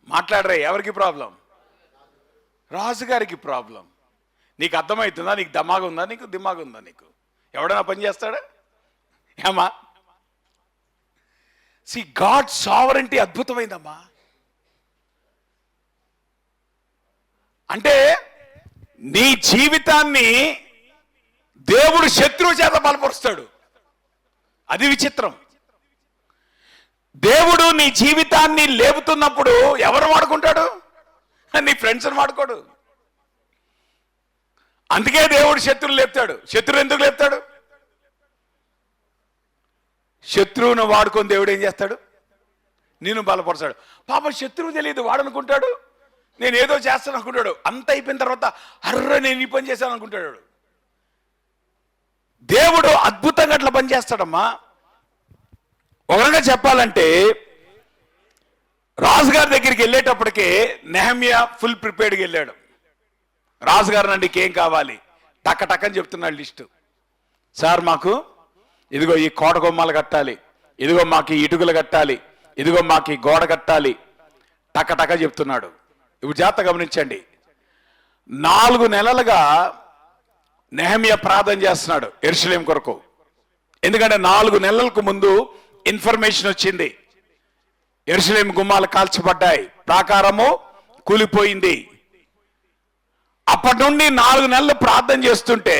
Speaker 1: మాట్లాడరే, ఎవరికి ప్రాబ్లం? రాజుగారికి ప్రాబ్లం. నీకు అర్థమవుతుందా? నీకు దమాగు ఉందా? నీకు దిమాగు ఉందా? నీకు ఎవడైనా పని చేస్తాడా? ఏమా, సి గాడ్ సావరెంటీ అద్భుతమైందమ్మా. అంటే నీ జీవితాన్ని దేవుడు శత్రువు చేత బలపరుస్తాడు. అది విచిత్రం. దేవుడు నీ జీవితాన్ని లేపుతున్నప్పుడు ఎవరు వాడుకుంటాడు? నీ ఫ్రెండ్స్ని వాడుకోడు. అందుకే దేవుడు శత్రువులు లేపుతాడు. శత్రువు ఎందుకు లేపుతాడు? శత్రువును వాడుకొని దేవుడు ఏం చేస్తాడు? నేను బలపరుస్తాడు. పాపం శత్రువు తెలియదు, వాడు అనుకుంటాడు నేను ఏదో చేస్తాను అనుకుంటాడు. అంత అయిపోయిన తర్వాత అర్ర నేను ఈ పని చేశాను అనుకుంటాడు. దేవుడు అద్భుతంగా అట్లా పని చేస్తాడమ్మా. ఒకగా చెప్పాలంటే రాజుగారి దగ్గరికి వెళ్ళేటప్పటికే నెహమ్యా ఫుల్ ప్రిపేర్డ్గా వెళ్ళాడు. రాజుగారు నండి ఏం కావాలి టక్క టక్కని చెప్తున్నాడు లిస్టు. సార్ మాకు ఇదిగో ఈ కోట కొమ్మలు కట్టాలి, ఇదిగో మాకు ఈ ఇటుకలు కట్టాలి, ఇదిగో మాకు ఈ గోడ కట్టాలి, టక్క టక్క చెప్తున్నాడు. ఇప్పుడు జాగ్రత్త గమనించండి. 4 నెలలుగా నెహమ్యా ప్రార్థన చేస్తున్నాడు యెరూషలేము కొరకు. ఎందుకంటే 4 నెలలకు ముందు ఇన్ఫర్మేషన్ వచ్చింది, యెరూషలేము గుమ్మాలు కాల్చబడ్డాయి, ప్రాకారము కూలిపోయింది. అప్పటి నుండి 4 నెలలు ప్రార్థన చేస్తుంటే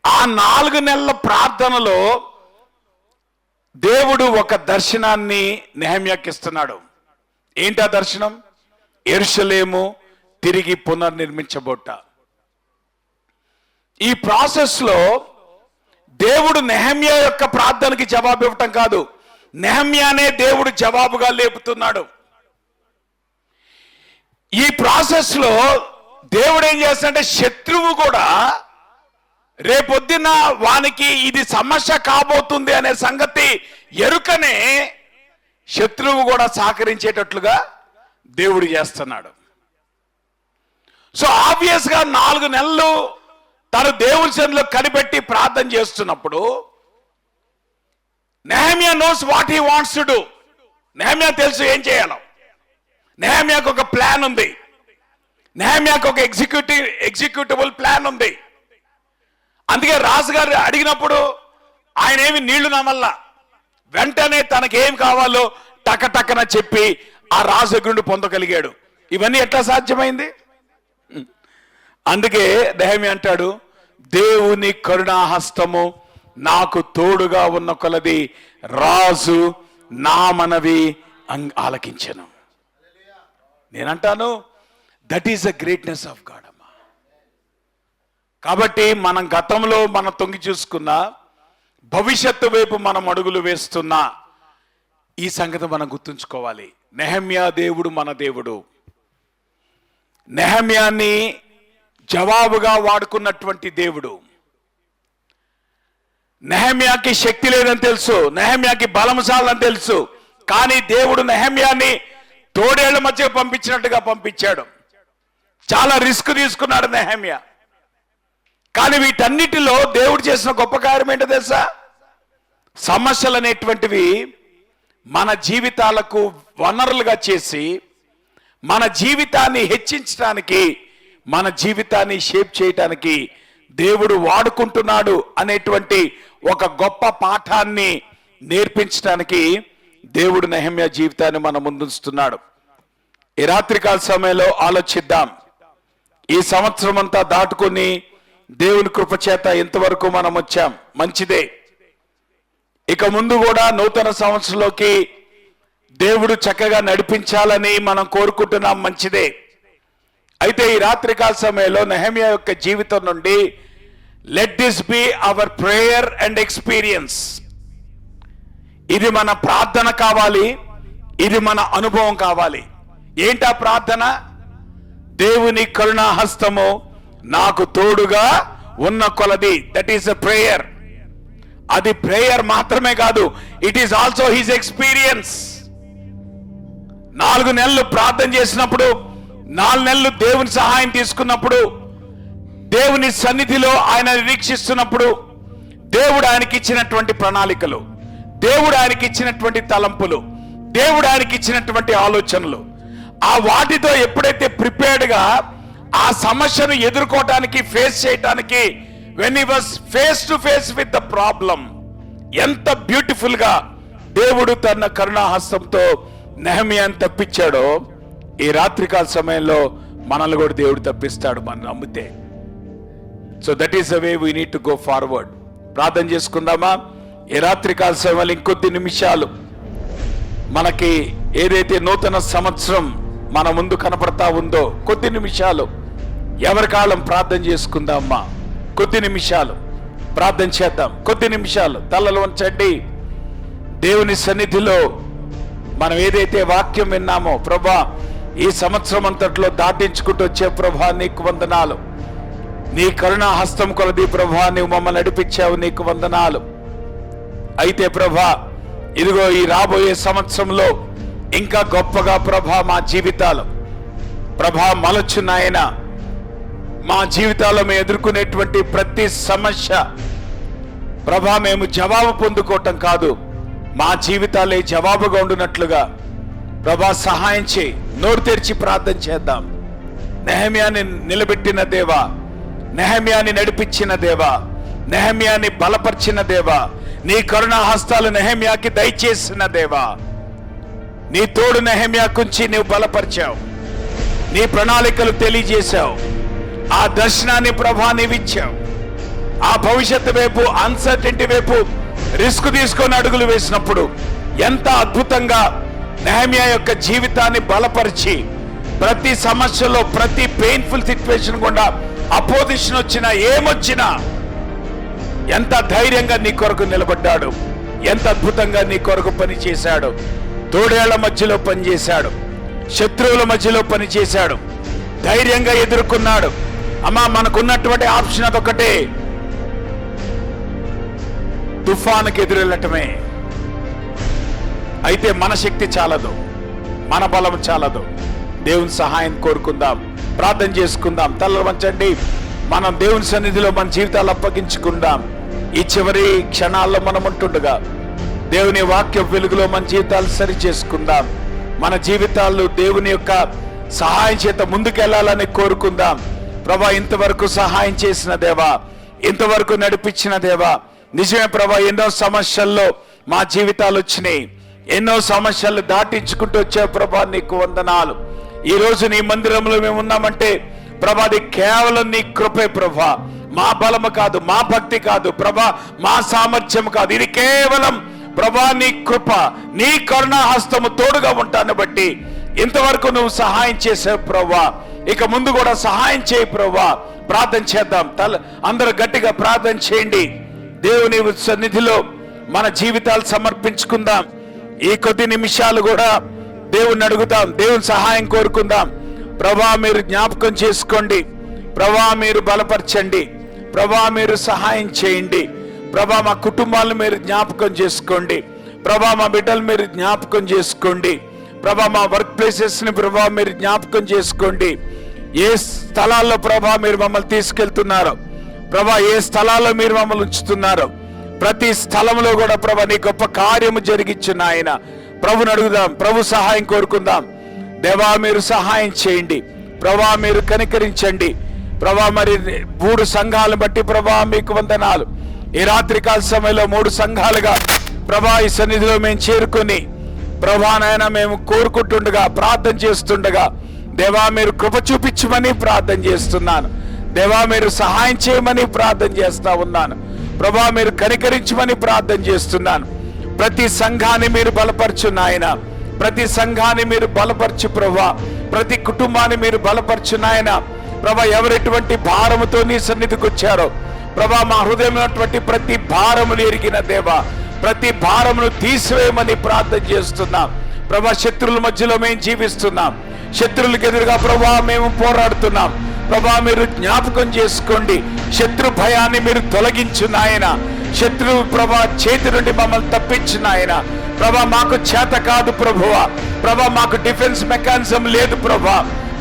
Speaker 1: ఆ 4 నెలల ప్రార్థనలో దేవుడు ఒక దర్శనాన్ని నెహమ్యాకి ఇస్తున్నాడు. ఏంటా దర్శనం? యెరూషలేము తిరిగి పునర్నిర్మించబోట. ఈ ప్రాసెస్ లో దేవుడు నెహమ్యా యొక్క ప్రార్థనకి జవాబు ఇవ్వటం కాదు, నెహమ్యానే దేవుడు జవాబుగా లేపుతున్నాడు. ఈ ప్రాసెస్ లో దేవుడు ఏం చేస్తాడంటే శత్రువు కూడా రేపొద్దున వానికి ఇది సమస్య కాబోతుంది అనే సంగతి ఎరుకనే శత్రువు కూడా సహకరించేటట్లుగా దేవుడు చేస్తున్నాడు. సో ఆబ్వియస్ గా 4 నెలలు తను దేవుని సన్నిధిలో కనిపెట్టి ప్రార్థన చేస్తున్నప్పుడు Nehemiah knows what he wants to do. నెహమ్యా తెలుసు ఏం చేయాలో. నెహమ్యాకు ఒక ప్లాన్ ఉంది, నెహమ్యాకు ఒక ఎగ్జిక్యూటిబుల్ ప్లాన్ ఉంది. అందుకే రాజుగారు అడిగినప్పుడు ఆయన ఏమి నీళ్లు నమల్లా, వెంటనే తనకేం కావాలో టకటకన చెప్పి ఆ రాజు దగ్గర పొందగలిగాడు. ఇవన్నీ ఎట్లా సాధ్యమైంది? అందుకే నెహమ్యా అంటాడు, దేవుని కరుణాహస్తము నాకు తోడుగా ఉన్న కొలది రాజు నా మనవి ఆలకించెను. నేనంటాను that is the greatness of God అమ్మా. కాబట్టి మనం గతంలో మనం తొంగి చూసుకున్నా, భవిష్యత్తు వైపు మనం అడుగులు వేస్తున్నా ఈ సంగతి మనం గుర్తుంచుకోవాలి. నెహమ్యా దేవుడు మన దేవుడు. నెహమ్యాని జవాబుగా వాడుకున్నటువంటి దేవుడు. నెహమ్యాకి శక్తి లేదని తెలుసు, నెహమ్యాకి బలం చాలని తెలుసు, కానీ దేవుడు నెహమ్యాని తోడేళ్ల మధ్య పంపించినట్టుగా పంపించాడు. చాలా రిస్క్ తీసుకున్నాడు నెహమ్యా. కానీ వీటన్నిటిలో దేవుడు చేసిన గొప్ప కార్యం ఏంటో తెలుసా? సమస్యలు అనేటువంటివి మన జీవితాలకు వనరులుగా చేసి మన జీవితాన్ని హెచ్చించడానికి, మన జీవితాన్ని షేప్ చేయడానికి దేవుడు వాడుకుంటున్నాడు అనేటువంటి ఒక గొప్ప పాఠాన్ని నేర్పించడానికి దేవుడు నెహమ్యా జీవితాన్ని మన ముందుస్తున్నాడు. ఈ రాత్రికాల సమయంలో ఆలోచిద్దాం. ఈ సంవత్సరం అంతా దాటుకొని దేవుని కృపచేత ఇంతవరకు మనం వచ్చాం, మంచిదే. ఇక ముందు కూడా నూతన సంవత్సరంలోకి దేవుడు చక్కగా నడిపించాలని మనం కోరుకుంటున్నాం, మంచిదే. అయితే ఈ రాత్రికాల సమయంలో నెహమ్యా యొక్క జీవితం నుండి let this be our prayer and experience. ఇది మన ప్రార్థన కావాలి, ఇది మన అనుభవం కావాలి. ఏంటా ప్రార్థన? దేవుని కరుణాహస్తము నాకు తోడుగా ఉన్న కొలది. That is a prayer. అది ప్రేయర్ మాత్రమే కాదు, it is also his experience. 4 నెలలు ప్రార్థన చేసినప్పుడు, 4 నెలలు దేవుని సహాయం తీసుకున్నప్పుడు, దేవుని సన్నిధిలో ఆయన నిరీక్షిస్తున్నప్పుడు, దేవుడు ఆయనకి ఇచ్చినటువంటి ప్రణాళికలు, దేవుడు ఆయనకి ఇచ్చినటువంటి తలంపులు, దేవుడు ఆయనకి ఇచ్చినటువంటి ఆలోచనలు, ఆ వాటితో ఎప్పుడైతే ప్రిపేర్డ్గా ఆ సమస్యను ఎదుర్కోవటానికి, ఫేస్ చేయటానికి, when he was face to face with the problem, ఎంత బ్యూటిఫుల్ గా దేవుడు తన కరుణాహస్తంతో నెహమ్యాను తప్పించాడో, ఈ రాత్రికాల సమయంలో మనల్ని కూడా దేవుడు తప్పిస్తాడు, మనం నమ్మితే. So that is the way we need to go forward. ప్రార్థన చేసుకుందామా? ఈ రాత్రి కాల సమయంలో ఇంకొద్ది నిమిషాలు మనకి ఏదైతే నూతన సంవత్సరం మన ముందు కనపడతా ఉందో, కొద్ది నిమిషాలు ఎవరి కాలం ప్రార్థన చేసుకుందామా? కొద్ది నిమిషాలు ప్రార్థన చేద్దాం. కొద్ది నిమిషాలు తలలు వంచండి. దేవుని సన్నిధిలో మనం ఏదైతే వాక్యం విన్నామో, ప్రభా ఈ సంవత్సరం అంతట్లో దాటించుకుంటూ వచ్చే ప్రభా నీకు వందనాలు. నీ కరుణా హస్తం కొలది ప్రభా నీవు మమ్మల్ని నడిపించావు, నీకు వందనాలు. అయితే ప్రభా ఇదిగో ఈ రాబోయే సంవత్సరంలో ఇంకా గొప్పగా ప్రభా మా జీవితాలు ప్రభా మలచున్నాయన. మా జీవితాల్లో మేము ఎదుర్కొనేటువంటి ప్రతి సమస్య ప్రభా మేము జవాబు పొందుకోవటం కాదు, మా జీవితాలే జవాబుగా ఉండునట్లుగా ప్రభా సహాయం చేయి. నోరు తెరిచి ప్రార్థన చేద్దాం. నెహెమ్యాని నిలబెట్టిన దేవా, నెహెమ్యాని నడిపించిన దేవా, నెహెమ్యాని బలపరిచిన దేవా, నీ కరుణా హస్తాలు నెహెమ్యాకి దయచేసిన దేవా, నీ తోడు నెహెమ్యాకుంచి నీవు బలపరిచావు, నీ ప్రణాళికలు తెలియజేశావు, ఆ దర్శనాన్ని ప్రభా నీవిచ్చావు. ఆ భవిష్యత్తు వైపు, అన్సర్టెంటీ వైపు రిస్క్ తీసుకొని అడుగులు వేసినప్పుడు ఎంత అద్భుతంగా నెహెమ్యా యొక్క జీవితాన్ని బలపరిచి ప్రతి సమస్యలో, ప్రతి పెయిన్ఫుల్ సిచ్యువేషన్ గుండా అపోజిషన్ వచ్చినా ఏమొచ్చినా ఎంత ధైర్యంగా నీ కొరకు నిలబడ్డాడు, ఎంత అద్భుతంగా నీ కొరకు పని చేశాడు. తోడేళ్ల మధ్యలో పనిచేశాడు, శత్రువుల మధ్యలో పనిచేశాడు, ధైర్యంగా ఎదుర్కొన్నాడు. అమ్మా మనకున్నటువంటి ఆప్షన్ అదొకటే, తుఫానుకి ఎదురెళ్ళటమే. అయితే మన శక్తి చాలదు, మన బలం చాలదు. దేవుని సహాయం కోరుకుందాం, ప్రార్థన చేసుకుందాం. తలలు వంచండి. మనం దేవుని సన్నిధిలో మన జీవితాలు అప్పగించుకుందాం. ఈ చివరి క్షణాల్లో మనం ఉంటుండగా దేవుని వాక్య వెలుగులో మన జీవితాలు సరి చేసుకుందాం. మన జీవితాలు దేవుని యొక్క సహాయం చేత ముందుకెళ్లాలని కోరుకుందాం. ప్రభా ఇంతవరకు సహాయం చేసిన దేవా, ఇంతవరకు నడిపించిన దేవా, నిజమే ప్రభా ఎన్నో సమస్యల్లో మా జీవితాలు వచ్చినాయి, ఎన్నో సమస్యలు దాటించుకుంటూ వచ్చే ప్రభా నీకు వందనాలు. ఈ రోజు నీ మందిరంలో మేము ఉన్నామంటే ప్రభా అది కేవలం నీ కృపే ప్రభా, మా బలము కాదు, మా భక్తి కాదు ప్రభా, మా సామర్థ్యం కాదు. ఇది కేవలం ప్రభా నీ కృప, నీ కరుణా హస్తము తోడుగా ఉంటాను బట్టి ఇంతవరకు నువ్వు సహాయం చేసావు ప్రభా. ఇక ముందు కూడా సహాయం చేయి ప్రభా. ప్రార్థన చేద్దాం. అందరూ గట్టిగా ప్రార్థన చేయండి. దేవుని సన్నిధిలో మన జీవితాలు సమర్పించుకుందాం. ఈ కొద్ది నిమిషాలు కూడా దేవుని అడుగుదాం, దేవుని సహాయం కోరుకుందాం. ప్రభా మీరు జ్ఞాపకం చేసుకోండి, ప్రభా మీరు బలపరచండి, ప్రభా మీరు సహాయం చేయండి. ప్రభా మా కుటుంబాలను మీరు జ్ఞాపకం చేసుకోండి, ప్రభా మా బిడ్డలు మీరు జ్ఞాపకం చేసుకోండి, ప్రభా మా వర్క్ ప్లేసెస్ ని ప్రభా మీరు జ్ఞాపకం చేసుకోండి. ఏ స్థలాల్లో ప్రభా మీరు మమ్మల్ని తీసుకెళ్తున్నారో, ప్రభా ఏ స్థలాల్లో మీరు మమ్మల్ని ఉంచుతున్నారో ప్రతి స్థలంలో కూడా ప్రభా నీ గొప్ప కార్యము జరిగించిన ఆయన ప్రభుని అడుగుదాం, ప్రభు సహాయం కోరుకుందాం. దేవా మీరు సహాయం చేయండి, ప్రభా మీరు కనికరించండి. ప్రభా మరి 3 సంఘాలను బట్టి ప్రభా మీకు వందనాలు. ఈ రాత్రి కాల సమయంలో 3 సంఘాలుగా ప్రభా ఈ సన్నిధిలో మేము చేరుకొని ప్రభా నాయన మేము కోరుకుంటుండగా, ప్రార్థన చేస్తుండగా దేవా మీరు కృప చూపించమని ప్రార్థన చేస్తున్నాను. దేవా మీరు సహాయం చేయమని ప్రార్థన చేస్తా ఉన్నాను. ప్రభా మీరు కనికరించమని ప్రార్థన చేస్తున్నాను. ప్రతి సంఘాన్ని మీరు బలపరచు నాయన, ప్రతి సంఘాన్ని మీరు బలపరచు ప్రభా, ప్రతి కుటుంబాన్ని మీరు బలపరచు నాయన. ప్రభా ఎవరెటువంటి భారముతో నీ సన్నిధికి వచ్చారో ప్రభా మా హృదయంలో ప్రతి భారములు ఎరిగిన దేవా, ప్రతి భారమును తీసివేయమని ప్రార్థన చేస్తున్నాం. ప్రభా శత్రువుల మధ్యలో మేము జీవిస్తున్నాం, శత్రువులకు ఎదురుగా ప్రభా మేము పోరాడుతున్నాం. ప్రభా మీరు జ్ఞాపకం చేసుకోండి, శత్రు భయాన్ని మీరు తొలగించు నాయన. శత్రువు ప్రభా చేతి నుండి మమ్మల్ని తప్పించు నాయన. ప్రభా మాకు చేత కాదు ప్రభువా, ప్రభా మాకు డిఫెన్స్ మెకానిజం లేదు ప్రభా,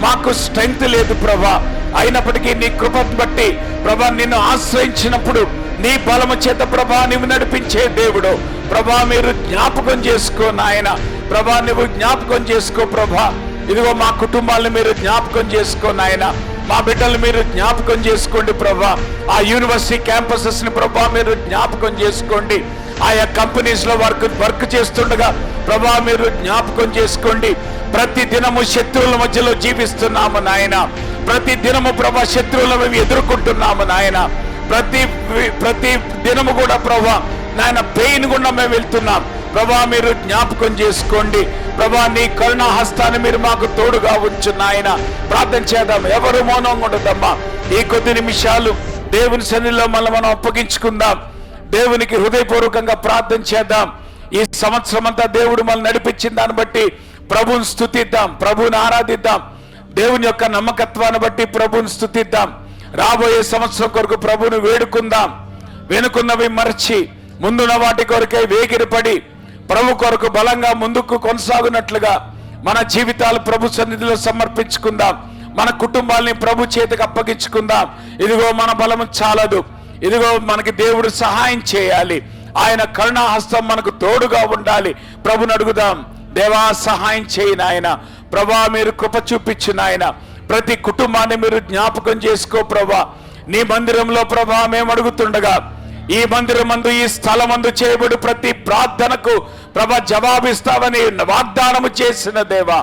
Speaker 1: మాకు స్ట్రెంగ్త్ లేదు ప్రభా. అయినప్పటికీ నీ కృపను బట్టి ప్రభా నిన్ను ఆశ్రయించినప్పుడు నీ బలము చేత ప్రభా నువ్వు నడిపించే దేవుడు. ప్రభా మీరు జ్ఞాపకం చేసుకో నాయన, ప్రభా నువ్వు జ్ఞాపకం చేసుకో ప్రభా. ఇదిగో మా కుటుంబాలను మీరు జ్ఞాపకం చేసుకో నాయన, మా బిడ్డలు మీరు జ్ఞాపకం చేసుకోండి ప్రభా. ఆ యూనివర్సిటీ క్యాంపసెస్ ని ప్రభా మీరు జ్ఞాపకం చేసుకోండి. ఆయా కంపెనీస్ లో వర్క్ చేస్తుండగా ప్రభా మీరు జ్ఞాపకం చేసుకోండి. ప్రతి దినము శత్రువుల మధ్యలో జీవిస్తున్నాము నాయన. ప్రతి దినము ప్రభా శత్రువులు మేము ఎదుర్కొంటున్నాము నాయన. ప్రతి దినము కూడా ప్రభా నాయన పెయిన్ గుండా మేము వెళ్తున్నాం ప్రభా. మీరు జ్ఞాపకం చేసుకోండి ప్రభా. నీ కరుణా హస్తాన్ని మీరు మాకు తోడుగా ఉంచు నాయన. ప్రార్థన చేద్దాం, ఎవరు మౌనంగా ఉండదమ్మా. ఈ కొద్ది నిమిషాలు దేవుని సన్నిధిలో మనం అప్పగించుకుందాం. దేవునికి హృదయపూర్వకంగా ప్రార్థన చేద్దాం. ఈ సంవత్సరం అంతా దేవుడు మనల్ని నడిపించిన దాన్ని బట్టి ప్రభువుని స్తుతిద్దాం, ప్రభువుని ఆరాధిద్దాం. దేవుని యొక్క నమ్మకత్వాన్ని బట్టి ప్రభువుని స్తుతిద్దాం. రాబోయే సంవత్సరం కొరకు ప్రభువుని వేడుకుందాం. వెనుకున్నవి మరచి ముందున్న వాటి కొరకై వేగిరపడి ప్రభు కొరకు బలంగా ముందుకు కొనసాగునట్లుగా మన జీవితాలు ప్రభు సన్నిధిలో సమర్పించుకుందాం. మన కుటుంబాలని ప్రభు చేతికి అప్పగించుకుందాం. ఇదిగో మన బలము చాలదు, ఇదిగో మనకి దేవుడు సహాయం చేయాలి. ఆయన కరుణా హస్తం మనకు తోడుగా ఉండాలి. ప్రభుని అడుగుదాం, దేవా సహాయం చేయి నాయన. ప్రభా మీరు కృప చూపించు నాయన. ప్రతి కుటుంబాన్ని మీరు జ్ఞాపకం చేసుకో ప్రభా. నీ మందిరంలో ప్రభా మేము అడుగుతుండగా ఈ మందిరమందు ఈ స్థలమందు చేయబడి ప్రతి ప్రార్థనకు ప్రభా జవాబిస్తావని వాగ్దానము చేసిన దేవా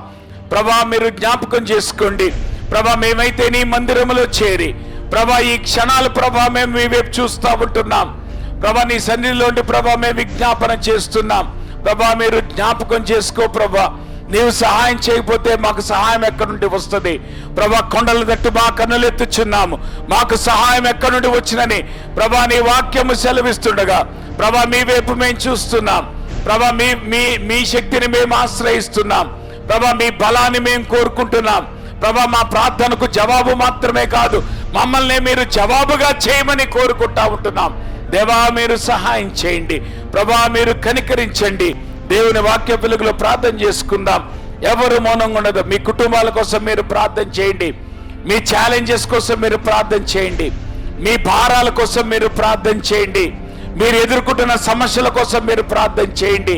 Speaker 1: ప్రభా మీరు జ్ఞాపకం చేసుకోండి ప్రభా. మేమైతే నీ మందిరములో చేరి ప్రభా ఈ క్షణాలు ప్రభా మేము మీ వైపు చూస్తూ ఉంటున్నాం ప్రభా. నీ సన్నిధిలోండి ప్రభా మేము విజ్ఞాపన చేస్తున్నాం ప్రభా. మీరు జ్ఞాపకం చేసుకో ప్రభా. నీవు సహాయం చేయకపోతే మాకు సహాయం ఎక్కడి నుండి వస్తుంది ప్రభా. కొండల తట్టు మా కన్నులు ఎత్తుచున్నాము, మాకు సహాయం ఎక్కడి నుండి వచ్చినని ప్రభా నీ వాక్యము సెలవిస్తుండగా ప్రభా మీ వైపు మేము చూస్తున్నాం ప్రభా. మీ శక్తిని మేము ఆశ్రయిస్తున్నాం ప్రభా. మీ బలాన్ని మేము కోరుకుంటున్నాం ప్రభా. మా ప్రార్థనకు జవాబు మాత్రమే కాదు, మమ్మల్ని మీరు జవాబుగా చేయమని కోరుకుంటా ఉంటున్నాం దేవా. మీరు సహాయం చేయండి ప్రభా. మీరు కనికరించండి. దేవుని వాక్య వెలుగులో ప్రార్థన చేసుకుందాం. ఎవరు మౌనంగా ఉండదు. మీ కుటుంబాల కోసం మీరు ప్రార్థన చేయండి. మీ ఛాలెంజెస్ కోసం మీరు ప్రార్థన చేయండి. మీ భారాల కోసం మీరు ప్రార్థన చేయండి. మీరు ఎదుర్కొంటున్న సమస్యల కోసం మీరు ప్రార్థన చేయండి.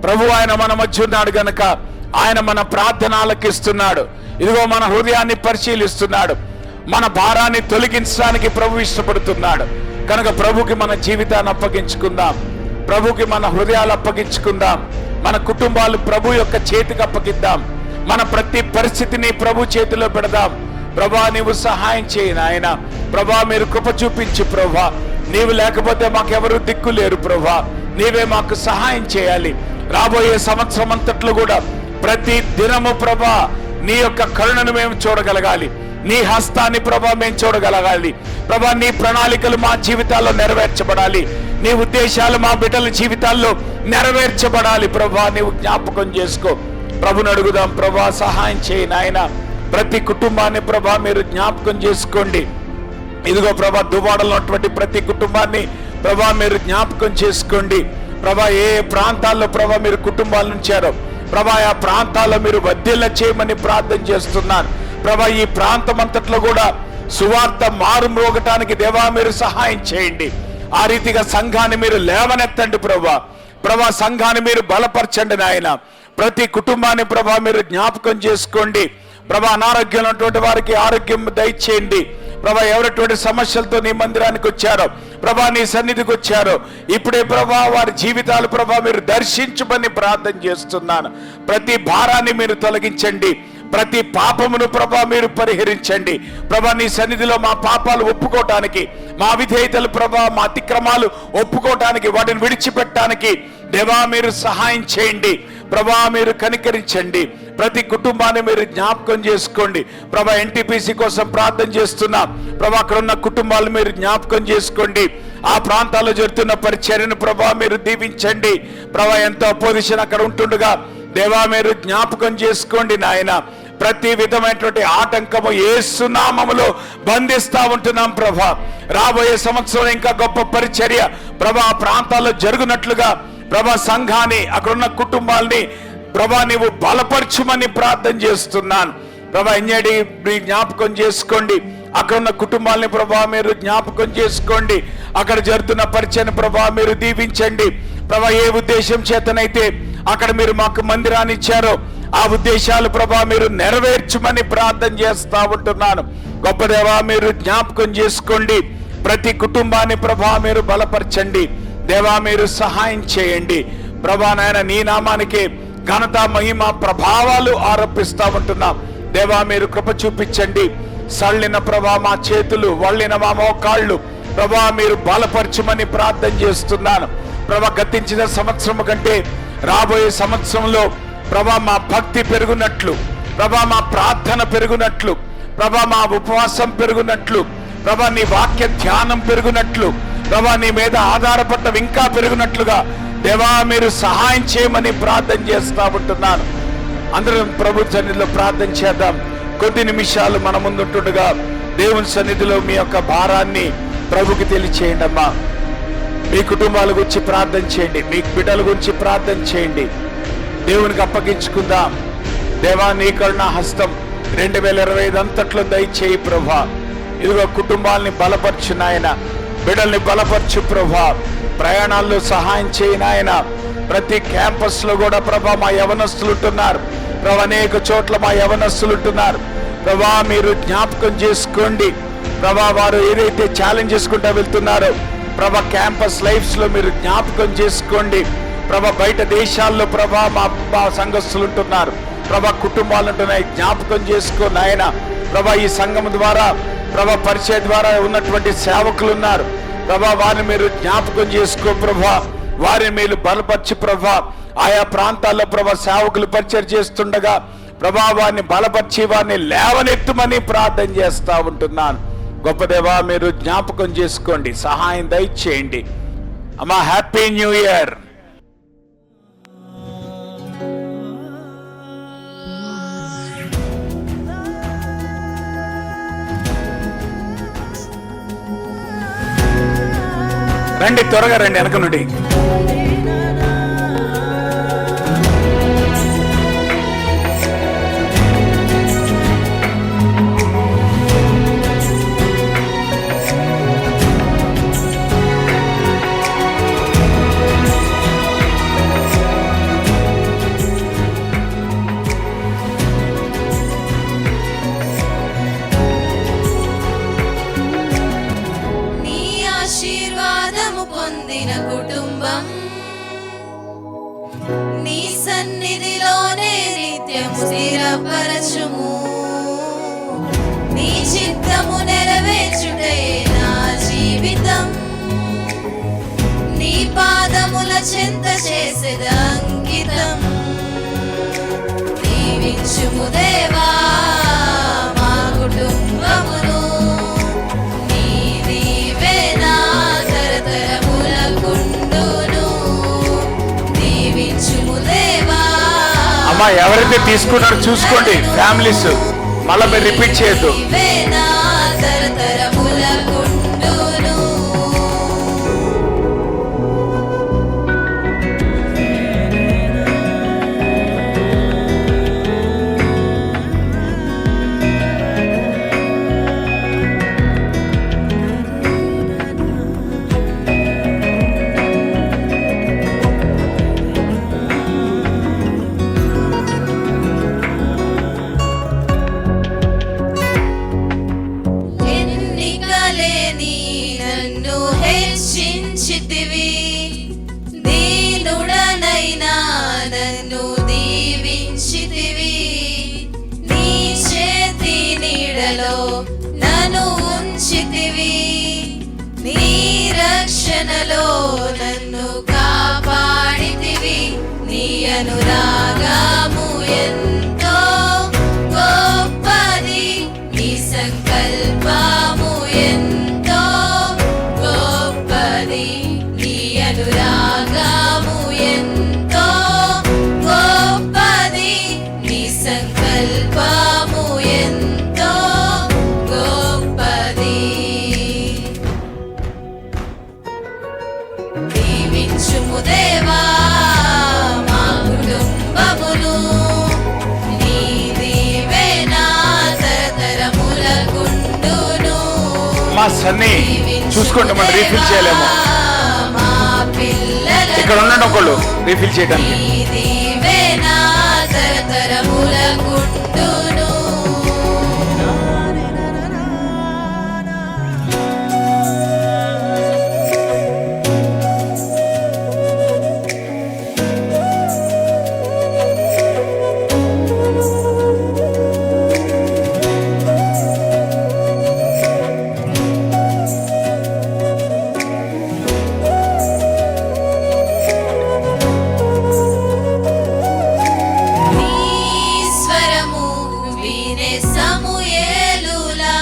Speaker 1: ప్రభు ఆయన మన మధ్య ఉన్నాడు గనక ఆయన మన ప్రార్థన ఆలకిస్తున్నాడు. ఇదిగో మన హృదయాన్ని పరిశీలిస్తున్నాడు. మన భారాన్ని తొలగించడానికి ప్రభు ఇష్టపడుతున్నాడు కనుక ప్రభుకి మన జీవితాన్ని అప్పగించుకుందాం. ప్రభుకి మన హృదయాలు అప్పగించుకుందాం. మన కుటుంబాలు ప్రభు యొక్క చేతికి అప్పగిద్దాం. మన ప్రతి పరిస్థితిని ప్రభు చేతిలో పెడదాం. ప్రభా నీవు సహాయం చేయి నాయన. ప్రభా మీరు కృప చూపించు ప్రభా. నీవు లేకపోతే మాకెవరు దిక్కు లేరు ప్రభా. నీవే మాకు సహాయం చేయాలి. రాబోయే సంవత్సరం అంతట్లో కూడా ప్రతి దినము ప్రభా నీ యొక్క కరుణను మేము చూడగలగాలి. నీ హస్తాన్ని ప్రభా మేము చూడగలగాలి ప్రభా. నీ ప్రణాళికలు మా జీవితాల్లో నెరవేర్చబడాలి. నీ ఉద్దేశాలు మా బిడ్డల జీవితాల్లో నెరవేర్చబడాలి ప్రభా. నీవు జ్ఞాపకం చేసుకో. ప్రభుని అడుగుదాం, ప్రభా సహాయం చేయి నాయన. ప్రతి కుటుంబాన్ని ప్రభా మీరు జ్ఞాపకం చేసుకోండి. ఇదిగో ప్రభా దువాడలో ఉన్నటువంటి ప్రతి కుటుంబాన్ని ప్రభా మీరు జ్ఞాపకం చేసుకోండి ప్రభా. ఏ ప్రాంతాల్లో ప్రభా మీరు కుటుంబాలు ఉంచారో ప్రభా ఆ ప్రాంతాల్లో మీరు వర్ధిల్ల చేయమని ప్రార్థన చేస్తున్నాను ప్రభా. ఈ ప్రాంతం అంతట్లో కూడా సువార్త మారుమ్రోగటానికి దేవా మీరు సహాయం చేయండి. ఆ రీతిగా సంఘాన్ని మీరు లేవనెత్తండి ప్రభా. ప్రభా సంఘాన్ని మీరు బలపరచండి నాయన. ప్రతి కుటుంబాన్ని ప్రభా మీరు జ్ఞాపకం చేసుకోండి ప్రభా. అనారోగ్యం ఉన్నటువంటి వారికి ఆరోగ్యం దయచేయండి ప్రభా. ఎవరటువంటి సమస్యలతో నీ మందిరానికి వచ్చారో ప్రభా, నీ సన్నిధికి వచ్చారో ఇప్పుడే ప్రభా వారి జీవితాలు ప్రభా మీరు దర్శించమని ప్రార్థన చేస్తున్నాను. ప్రతి భారాన్ని మీరు తొలగించండి. ప్రతి పాపమును ప్రభా మీరు పరిహరించండి ప్రభా. నీ సన్నిధిలో మా పాపాలు ఒప్పుకోవటానికి, మా విధేయతలు ప్రభా, మా అతిక్రమాలు ఒప్పుకోవటానికి, వాటిని విడిచిపెట్టడానికి దేవా మీరు సహాయం చేయండి ప్రభా. మీరు కనికరించండి. ప్రతి కుటుంబాన్ని మీరు జ్ఞాపకం చేసుకోండి ప్రభా. ఎన్టీపీసీ కోసం ప్రార్థన చేస్తున్నాం ప్రభా. అక్కడ ఉన్న కుటుంబాలు మీరు జ్ఞాపకం చేసుకోండి. ఆ ప్రాంతాల్లో జరుగుతున్న పరిచర్యను ప్రభా మీరు దీవించండి ప్రభా. ఎంతో అపోజిషన్ అక్కడ ఉంటుండగా దేవా మీరు జ్ఞాపకం చేసుకోండి నాయన. ప్రతి విధమైనటువంటి ఆటంకము యేసు నామములో బంధిస్తా ఉంటున్నాం ప్రభా. రాబోయే సంవత్సరం ఇంకా గొప్ప పరిచర్య ప్రభా ఆ ప్రాంతాల్లో జరుగునట్లుగా ప్రభా సంఘాన్ని, అక్కడున్న కుటుంబాలని ప్రభా నీవు బలపరచుమని ప్రార్థన చేస్తున్నాను ప్రభా. ఎన్యడి జ్ఞాపకం చేసుకోండి. అక్కడున్న కుటుంబాలని ప్రభా మీరు జ్ఞాపకం చేసుకోండి. అక్కడ జరుగుతున్న పరిచయం ప్రభా మీరు దీవించండి ప్రభా. ఏ ఉద్దేశం చేతనైతే అక్కడ మీరు మాకు మందిరాన్ని ఇచ్చారో ఆ ఉద్దేశాలు ప్రభా మీరు నెరవేర్చమని ప్రార్థన చేస్తా ఉంటున్నాను. గొప్ప దేవా మీరు జ్ఞాపకం చేసుకోండి. ప్రతి కుటుంబాన్ని ప్రభా మీరు బలపరచండి దేవా. మీరు సహాయం చేయండి ప్రభా. నాయన నీ నామానికి ఘనత, మహిమ, ప్రభావాలు ఆరోపిస్తా ఉంటున్నాం దేవా మీరు కృప చూపించండి. సళ్ళిన ప్రభా మా చేతులు, వళ్ళిన మా మోకాళ్ళు ప్రభా మీరు బలపరచమని ప్రార్థన చేస్తున్నాను. ప్రభా గతించిన సంవత్సరం కంటే రాబోయే సంవత్సరంలో ప్రభా మా భక్తి పెరుగునట్లు, ప్రభా మా ప్రార్థన పెరుగునట్లు, ప్రభా మా ఉపవాసం పెరుగునట్లు, ప్రభా నీ వాక్య ధ్యానం పెరుగునట్లు, ప్రభా నీ మీద ఆధారపడటం ఇంకా పెరుగునట్లుగా దేవా మీరు సహాయం చేయమని ప్రార్థన చేస్తా ఉంటున్నాను. అందరం ప్రభు సన్నిధిలో ప్రార్థన చేద్దాం. కొద్ది నిమిషాలు మన ముందుంటుండగా దేవుని సన్నిధిలో మీ యొక్క భారాన్ని ప్రభుకి తెలియచేయండి. అమ్మా మీ కుటుంబాల గురించి ప్రార్థన చేయండి, మీ బిడ్డల గురించి ప్రార్థన చేయండి. దేవునికి అప్పగించుకుందాం. దేవా నీ కరుణా హస్తం 2025 అంతట్లో దయచేయి ప్రభా. ఇదిగో కుటుంబాలని బలపరచు నాయన, బిడ్డల్ని బలపరచు ప్రభా. ప్రయాణాల్లో సహాయం చేయి నాయన. ప్రతి క్యాంపస్ లో కూడా ప్రభా మా యవనస్తులు ఉంటున్నారు ప్రభా, అనేక చోట్ల మా యవనస్తులు ఉంటున్నారు ప్రభా. మీరు జ్ఞాపకం చేసుకోండి ప్రభా. వారు ఏదైతే ఛాలెంజ్ చేసుకుంటూ వెళ్తున్నారో ప్రభా, క్యాంపస్ లైఫ్స్ లో మీరు జ్ఞాపకం చేసుకోండి ప్రభా. బయట దేశాల్లో ప్రభా మా సంఘస్థులు ఉంటున్నారు ప్రభా, కుటుంబాలు ఉంటున్నాయి, జ్ఞాపకం చేసుకోండి ఆయన ప్రభా. ఈ సంఘం ద్వారా ప్రభా, పరిచయ ద్వారా ఉన్నటువంటి సేవకులు ఉన్నారు ప్రభా, వారిని మీరు జ్ఞాపకం చేసుకో ప్రభా. వారిని మీరు బలపరిచి ప్రభా. ఆయా ప్రాంతాల్లో ప్రభా సేవకులు పరిచయం చేస్తుండగా ప్రభా వారిని బలపరిచి వారిని లేవనెత్తమని ప్రార్థన చేస్తా ఉంటున్నాను. గొప్ప దేవా మీరు జ్ఞాపకం చేసుకోండి, సహాయం దయచేయండి అమ్మా. Happy new year. రండి, త్వరగా రండి వెనక నుండి.
Speaker 3: పొందిన కుటుంబం నీ సన్నిధిలోనే నిత్యము స్థిరపరచుము. నీ చిత్తము నెరవేర్చుటే నా జీవితం. నీ పాదముల చెంత చేసేద అంకితం. దీవించుము దేవా మా కుటుంబమును.
Speaker 1: అమ్మా ఎవరైతే తీసుకున్నారో చూసుకోండి ఫ్యామిలీస్, మళ్ళీ మీరు రిపీట్ చేయొద్దు.
Speaker 3: దీనుడనైనా నన్ను దీవించితివి. నీ చేతి నీడలో నన్ను ఉంచితివి. నీ రక్షణలో నన్ను కాపాడితివి. నీ అనురాగము ఎంతో గొప్పది. నీ సంకల్పము ఎంతో గొప్పది. నీ అనురాగము ఎంతో గొప్పది. నీ సంకల్పము ఎంతో గొప్పది. దీవించుము దేవా మా కుటుంబమును. నీ దీవెన తరతరములకుండును.
Speaker 1: మా సన్ని చూసుకోండి, మనం రీఫిల్ చేయలేము. ఇక్కడ ఉండండి ఒకళ్ళు రీఫిల్ చేయడానికి.
Speaker 3: సమూయేలులా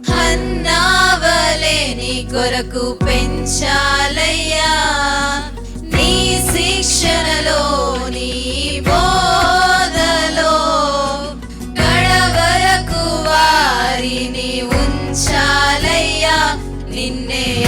Speaker 3: హన్నావలే నీ కొరకు పెంచాలయ్యా. నీ శిక్షణలో నీ బోధలో కడవరకు వారిని ఉంచాలయ్యా. నిన్నే